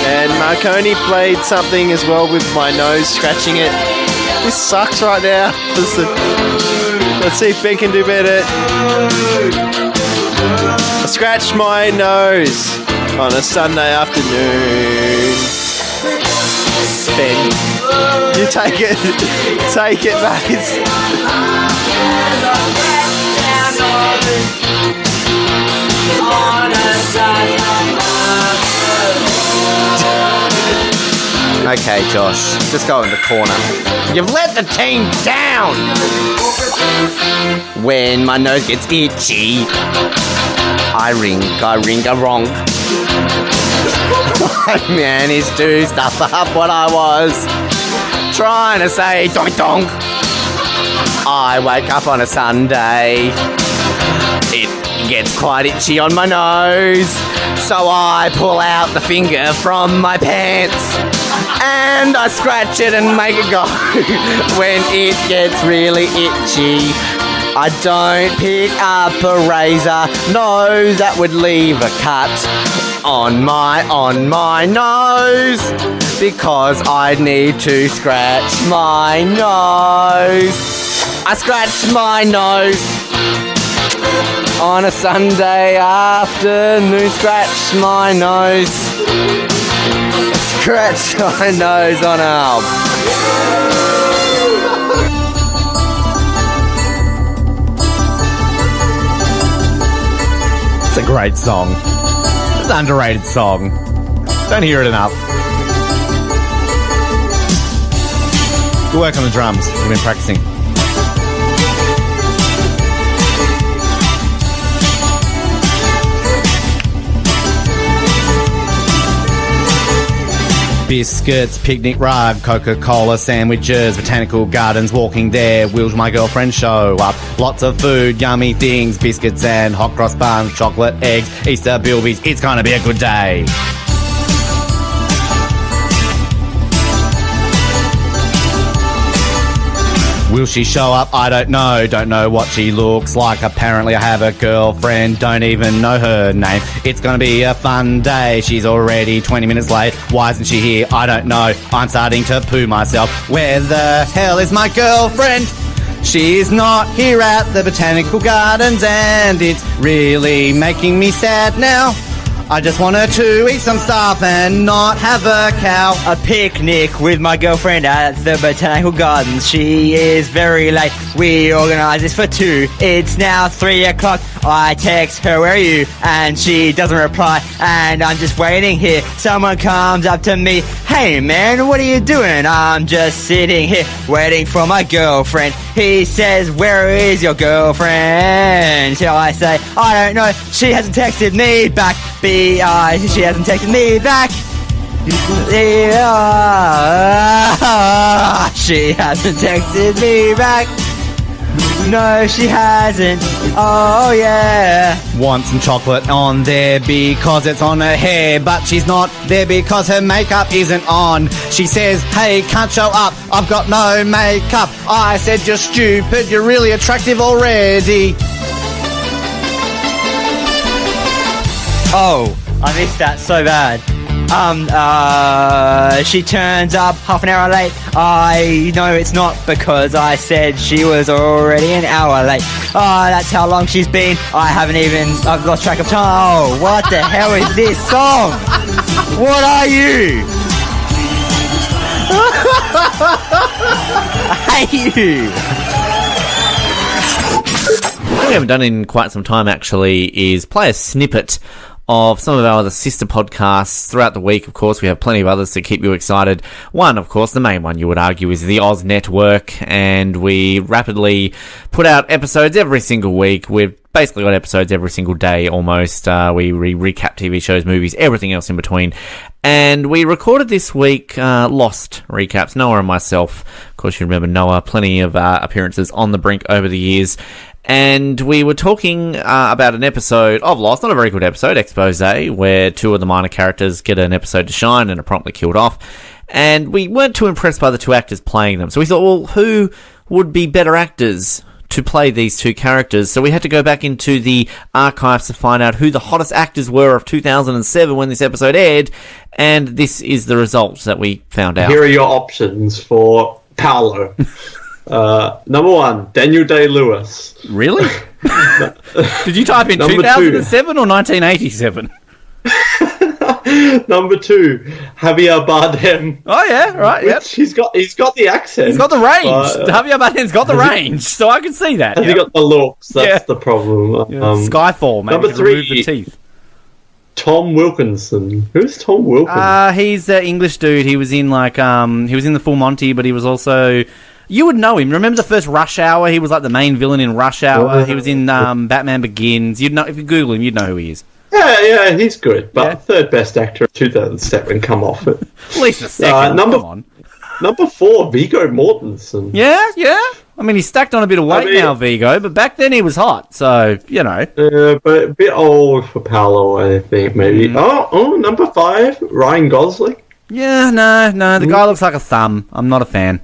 And Marconi played something as well with my nose scratching it. This sucks right now. Let's see if Ben can do better. I scratched my nose on a Sunday afternoon. Ben, you take it, mate. Okay, Josh, just go in the corner. You've let the team down! When my nose gets itchy, I ring a wrong. I managed to stuff up what I was trying to say, donk donk. I wake up on a Sunday. It gets quite itchy on my nose, so I pull out the finger from my pants and I scratch it and make it go. When it gets really itchy, I don't pick up a razor. No, that would leave a cut on my nose, because I need to scratch my nose. I scratch my nose on a Sunday afternoon. Scratch my nose. Scratch my nose on a... It's a great song. It's an underrated song. Don't hear it enough. Good work on the drums. We've been practicing. Biscuits, picnic rug, Coca-Cola sandwiches, botanical gardens, walking there, will my girlfriend show up? Lots of food, yummy things, biscuits and hot cross buns, chocolate, eggs, Easter bilbies, it's gonna be a good day. Will she show up? I don't know what she looks like. Apparently I have a girlfriend, don't even know her name. It's gonna be a fun day. She's already 20 minutes late. Why isn't she here? I don't know. I'm starting to poo myself. Where the hell is my girlfriend? She's not here at the Botanical Gardens, and it's really making me sad now. I just want her to eat some stuff and not have a cow. A picnic with my girlfriend at the Botanical Gardens. She is very late. We organised this for 2. It's now 3 o'clock. I text her, where are you? And she doesn't reply. And I'm just waiting here. Someone comes up to me. Hey man, what are you doing? I'm just sitting here waiting for my girlfriend. He says, where is your girlfriend? So I say, I don't know. She hasn't texted me back. She hasn't texted me back. She hasn't texted me back. No, she hasn't. Oh, yeah. Want some chocolate on there because it's on her hair, but she's not there because her makeup isn't on. She says, hey, can't show up, I've got no makeup. I said, you're stupid, you're really attractive already. Oh, I missed that so bad. She turns up half an hour late. I know it's not because I said she was already an hour late. Oh, that's how long she's been. I've lost track of time. Oh, what the hell is this song? What are you? I hate you. What we haven't done in quite some time, actually, is play a snippet of some of our other sister podcasts throughout the week. Of course, we have plenty of others to keep you excited. One, of course, the main one you would argue is the Oz Network, and we rapidly put out episodes every single week. We've basically got episodes every single day almost. We recap TV shows, movies, everything else in between. And we recorded this week Lost recaps, Noah and myself. Of course, you remember Noah, plenty of appearances on the Brink over the years. And we were talking about an episode of Lost, not a very good episode, Expose, where 2 of the minor characters get an episode to shine and are promptly killed off. And we weren't too impressed by the 2 actors playing them. So we thought, well, who would be better actors to play these 2 characters? So we had to go back into the archives to find out who the hottest actors were of 2007 when this episode aired. And this is the results that we found out. Here are your options for Paolo. Number 1, Daniel Day-Lewis. Really? Did you type in 2007 or 1987? Number 2, Javier Bardem. Oh yeah, right. Yep. He's got the accent. He's got the range. Javier Bardem's got the range, so I can see that. Has he got the looks? That's the problem. Skyfall. Maybe number 3, remove the teeth. Tom Wilkinson. Who's Tom Wilkinson? He's the English dude. He was in he was in the Full Monty, but he was also. You would know him. Remember the first Rush Hour? He was like the main villain in Rush Hour. He was in Batman Begins. You'd know if you Google him. You'd know who he is. Yeah, he's good. But third best actor of 2007. Come off it. At least a second. Come on. Number 4, Viggo Mortensen. Yeah. I mean, he's stacked on a bit of weight now, Viggo, but back then he was hot. So but a bit old for Paolo, I think maybe. Oh, number 5, Ryan Gosling. Yeah, no. The guy looks like a thumb. I'm not a fan.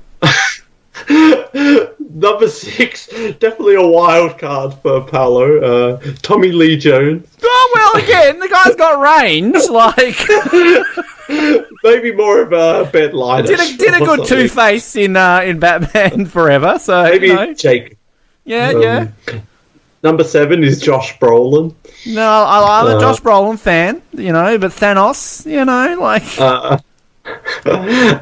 Number 6, definitely a wild card for Paolo. Tommy Lee Jones. Oh well, again, the guy's got range. Maybe more of a bed liner. Did a good Two-Face in Batman Forever. So maybe Jake. Yeah. Number 7 is Josh Brolin. No, I'm a Josh Brolin fan. But Thanos.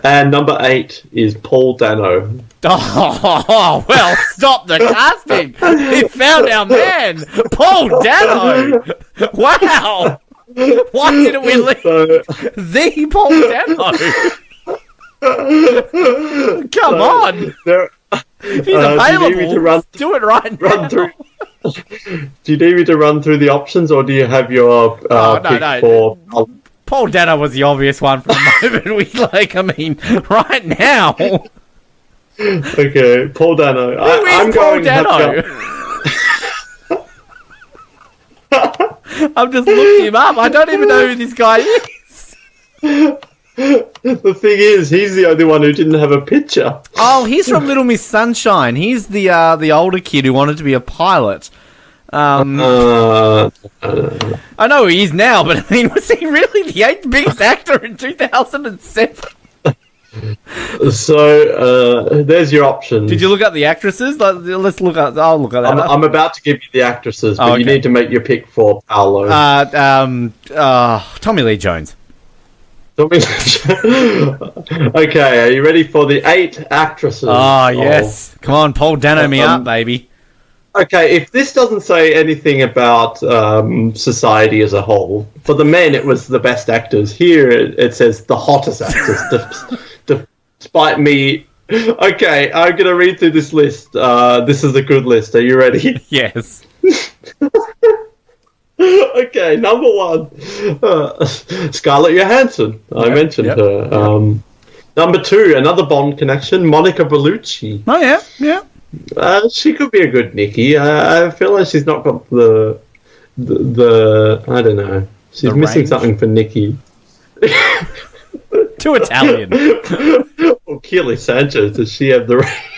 And number 8 is Paul Dano. Oh, well, stop the casting. He found our man, Paul Dano. Wow. Why didn't we leave the Paul Dano? Come on. If he's available, do it right now. Do you need me to run through the options, or do you have your pick for... Paul Dano was the obvious one for the moment. Right now. Okay, Paul Dano. I'm Paul Dano? I've just looked him up. I don't even know who this guy is. The thing is, he's the only one who didn't have a picture. Oh, he's from Little Miss Sunshine. He's the older kid who wanted to be a pilot. I know who he is now, but I mean, was he really the 8th biggest actor in 2007? So there's your options. Did you look up the actresses? Let's look up. I'll look at that. I'm about to give you the actresses, but you need to make your pick for Paolo. Tommy Lee Jones. Okay, are you ready for the 8 actresses? Oh, yes. Come on, Paul Dano me up, baby. Okay, if this doesn't say anything about society as a whole, for the men it was the best actors. Here it says the hottest actors, despite me. Okay, I'm going to read through this list. This is a good list. Are you ready? Yes. Okay, number 1, Scarlett Johansson. I mentioned her. Number 2, another Bond connection, Monica Bellucci. Oh, yeah. She could be a good Nikki. I feel like she's not got the I don't know. She's missing something for Nikki. Too Italian. Or Keely Sanchez, does she have the range?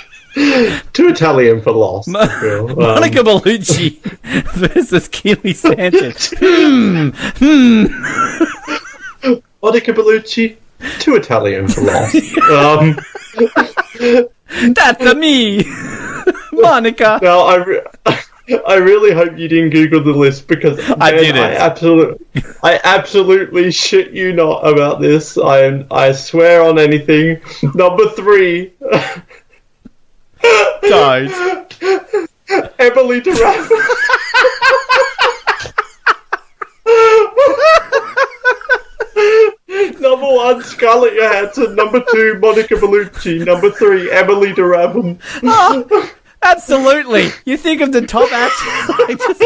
Too Italian for Lost. Monica Bellucci versus Keely Sanchez. Monica Bellucci, too Italian for Lost. That's me, Monica. Now, I really hope you didn't Google the list because I did it. I absolutely shit you not about this. I swear on anything. Number 3. Don't. Emily Durant. Number 1, Scarlett Johansson. Number 2, Monica Bellucci. Number 3, Emily Durant. Oh, absolutely. You think of the top actors like, just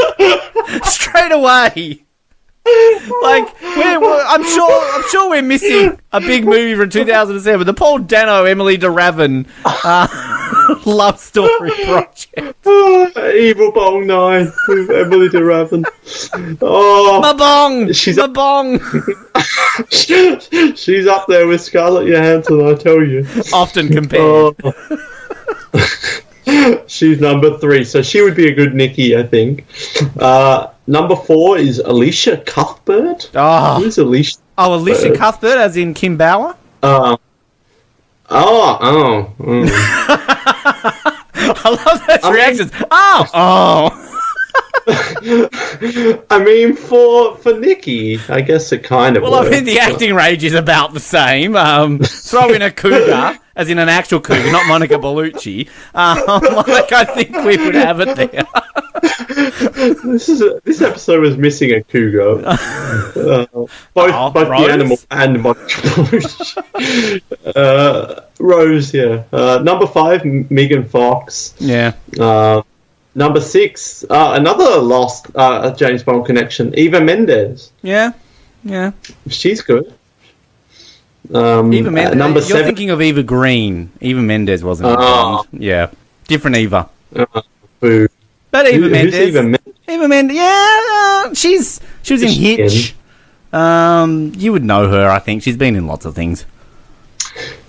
straight away. Like I'm sure we're missing a big movie from 2007, the Paul Dano, Emily DeRavin love story project. Evil Bong 9 with Emily DeRavin. Oh, my bong. She's my bong. She's up there with Scarlett Johansson, I tell you. Often compared. She's number 3, so she would be a good Nikki, I think. Number 4 is Alicia Cuthbert. Oh, who's Alicia? Oh, Alicia Cuthbert, as in Kim Bauer. I love those reactions. Oh. I mean, for Nikki, I guess it kind of. Well, works, I mean, the acting range is about the same. Throw in a cougar, as in an actual cougar, not Monica Bellucci. I think we would have it there. This episode was missing a cougar. Both the animal and Monica Bellucci. Rose, yeah. Number 5, Megan Fox. Yeah. Number 6, another lost James Bond connection, Eva Mendes. Yeah. She's good. Eva Mendes. Number You're 7. thinking of Eva Green. Eva Mendes wasn't in Bond. Yeah. Different Eva. Boo. But Eva Mendes. Who's Eva Mendes? Eva Mendes, yeah. She was in Hitch. You would know her, I think. She's been in lots of things.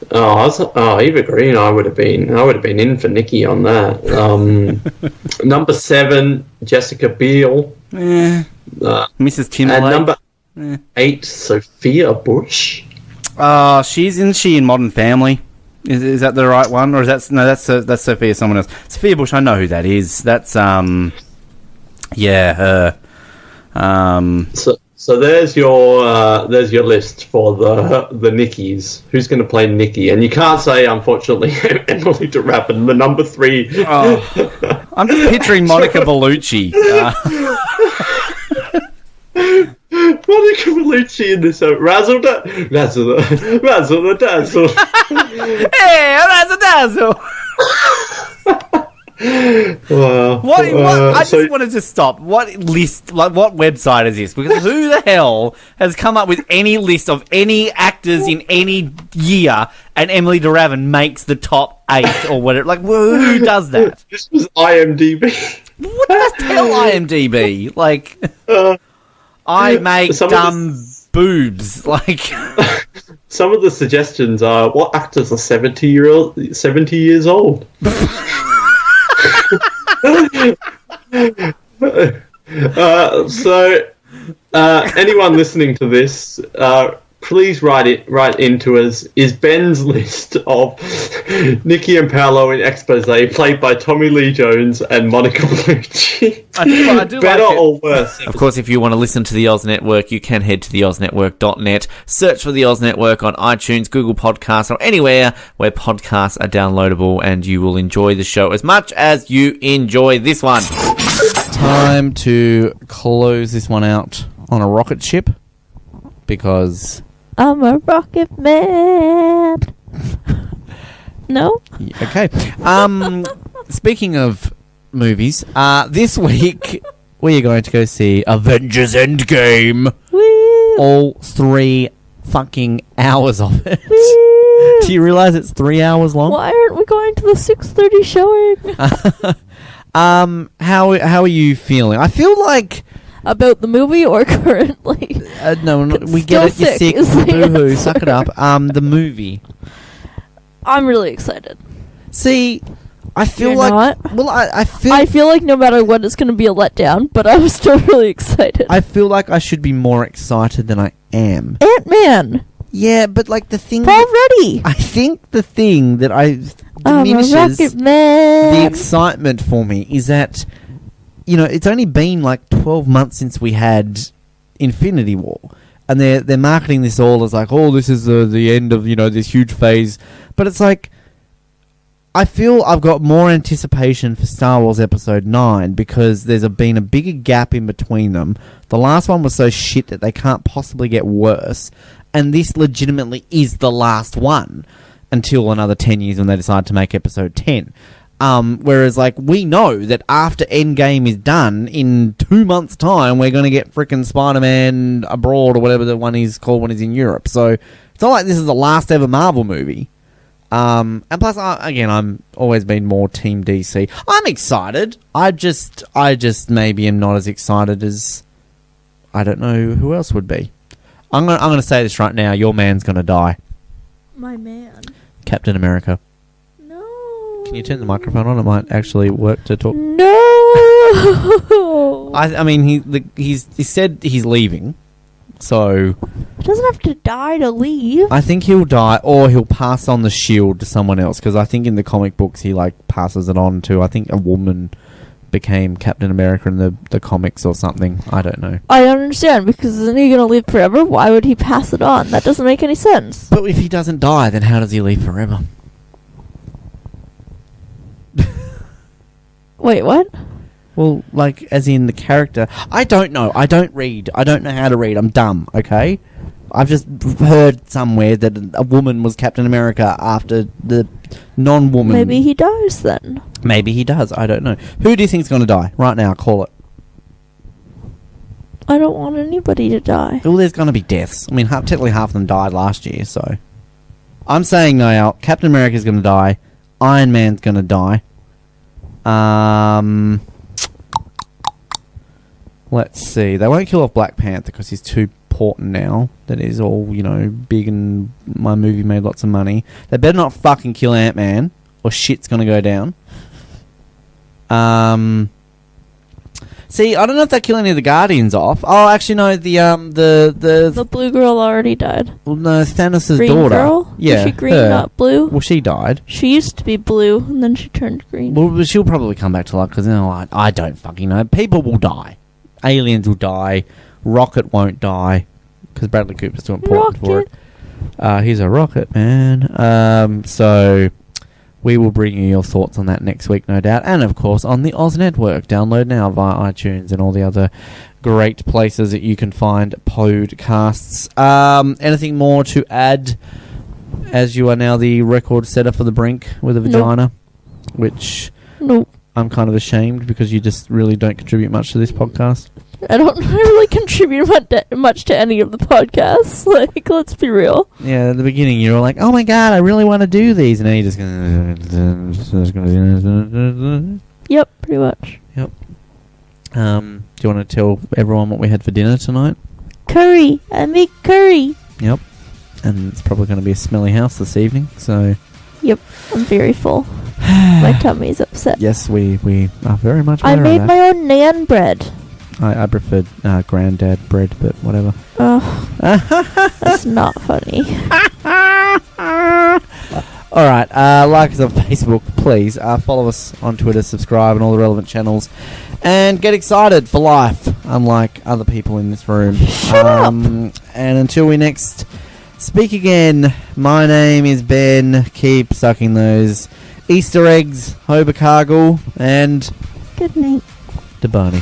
Eva Green, I would have been in for Nikki on that. Number 7, Jessica Biel. Mrs. Timberlake. And number 8, Sophia Bush. She's in Modern Family. Is that the right one, or is that that's Sophia someone else? Sophia Bush, I know who that is. That's her. So there's your list for the Nickies. Who's going to play Nikki? And you can't say, unfortunately, Emily DeRavin, the number 3. I'm just picturing Monica Bellucci. Monica Bellucci in this Razzle the Dazzle. Hey, Razzle Dazzle. I just wanted to stop. What list, what website is this? Because who the hell has come up with any list of any actors in any year and Emily DeRavin makes the top 8 or whatever? Like, who does that? This was IMDb. What the hell, IMDb? Like, I make dumb boobs. Like, some of the suggestions are what actors are 70 years old. Anyone listening to this, please write into us. Is Ben's list of Nikki and Paolo in Expose played by Tommy Lee Jones and Monica Bellucci? I do better like it. or worse? Of course, if you want to listen to the Oz Network, you can head to theoznetwork.net, search for the Oz Network on iTunes, Google Podcasts, or anywhere where podcasts are downloadable, and you will enjoy the show as much as you enjoy this one. Time to close this one out on a rocket ship, because I'm a rocket man. No? Okay. Speaking of movies, this week we are going to go see Avengers Endgame. Woo. All 3 fucking hours of it. Woo. Do you realise it's 3 hours long? Why aren't we going to the 6:30 showing? How are you feeling? I feel like about the movie or currently? No, we get it. You're sick. Boo-hoo. Suck it up. The movie. I'm really excited. See, I feel You're like not? well, I feel like no matter what, it's going to be a letdown. But I'm still really excited. I feel like I should be more excited than I am. Ant-Man. Yeah, but like the thing. Already. I think the thing that diminishes Rocket Man. the excitement for me is that, you know, it's only been like 12 months since we had Infinity War, and they're marketing this all as like, oh, this is the end of, you know, this huge phase. But it's like, I feel I've got more anticipation for Star Wars Episode 9 because there's been a bigger gap in between them. The last one was so shit that they can't possibly get worse, and this legitimately is the last one until another 10 years when they decide to make Episode 10. Whereas, like, we know that after Endgame is done, in 2 months' time, we're going to get frickin' Spider-Man Abroad, or whatever the one is called when he's in Europe. So, it's not like this is the last ever Marvel movie. And plus, I'm always been more Team DC. I'm excited. I just maybe am not as excited as, I don't know who else would be. I'm gonna say this right now. Your man's gonna die. My man. Captain America. No. Can you turn the microphone on? It might actually work to talk. No. I mean, he said he's leaving, so He doesn't have to die to leave. I think he'll die, or he'll pass on the shield to someone else. Because I think in the comic books he like passes it on to, I think, a woman became Captain America in the comics or something. I don't know. I don't understand, because isn't he going to live forever? Why would he pass it on? That doesn't make any sense. But if he doesn't die, then how does he live forever? Wait, what? Well, like, as in the character. I don't know. I don't read. I don't know how to read. I'm dumb, okay? I've just heard somewhere that a woman was Captain America after the non-woman. Maybe he dies then. Maybe he does. I don't know. Who do you think's going to die? Right now, call it. I don't want anybody to die. Well, there's going to be deaths. I mean, technically half of them died last year, so. I'm saying now, Captain America's going to die. Iron Man's going to die. Let's see. They won't kill off Black Panther because he's too important now. That is all, you know, big, and my movie made lots of money. They better not fucking kill Ant-Man, or shit's gonna go down. See, I don't know if they kill any of the Guardians off. Oh, actually, no. The blue girl already died. Well, no, Thanos' Green daughter. girl? Yeah, Was she green, her. not blue? Well, she died. She used to be blue, and then she turned green. Well, she'll probably come back to life because, you know, I don't fucking know. People will die. Aliens will die. Rocket won't die because Bradley Cooper's too important for it. He's a rocket man. So we will bring you your thoughts on that next week, no doubt. And, of course, on the Oz Network. Download now via iTunes and all the other great places that you can find podcasts. Anything more to add, as you are now the record setter for the Brink with a vagina? Which I'm kind of ashamed because you just really don't contribute much to this podcast. I don't really contribute much to any of the podcasts. Like, let's be real. Yeah, at the beginning you were like, "Oh my god, I really want to do these," and now you're just gonna. Yep, pretty much. Yep. Do you want to tell everyone what we had for dinner tonight? Curry. I make curry. Yep. And it's probably going to be a smelly house this evening. So. Yep, I'm very full. My tummy's upset. Yes, we are very much. I made my own naan bread. I preferred granddad bread, but whatever. Oh, That's not funny. Alright, like us on Facebook, please. Follow us on Twitter, subscribe on all the relevant channels, and get excited for life, unlike other people in this room. And until we next speak again, my name is Ben. Keep sucking those Easter eggs, Hobercargle, and good night. Debani.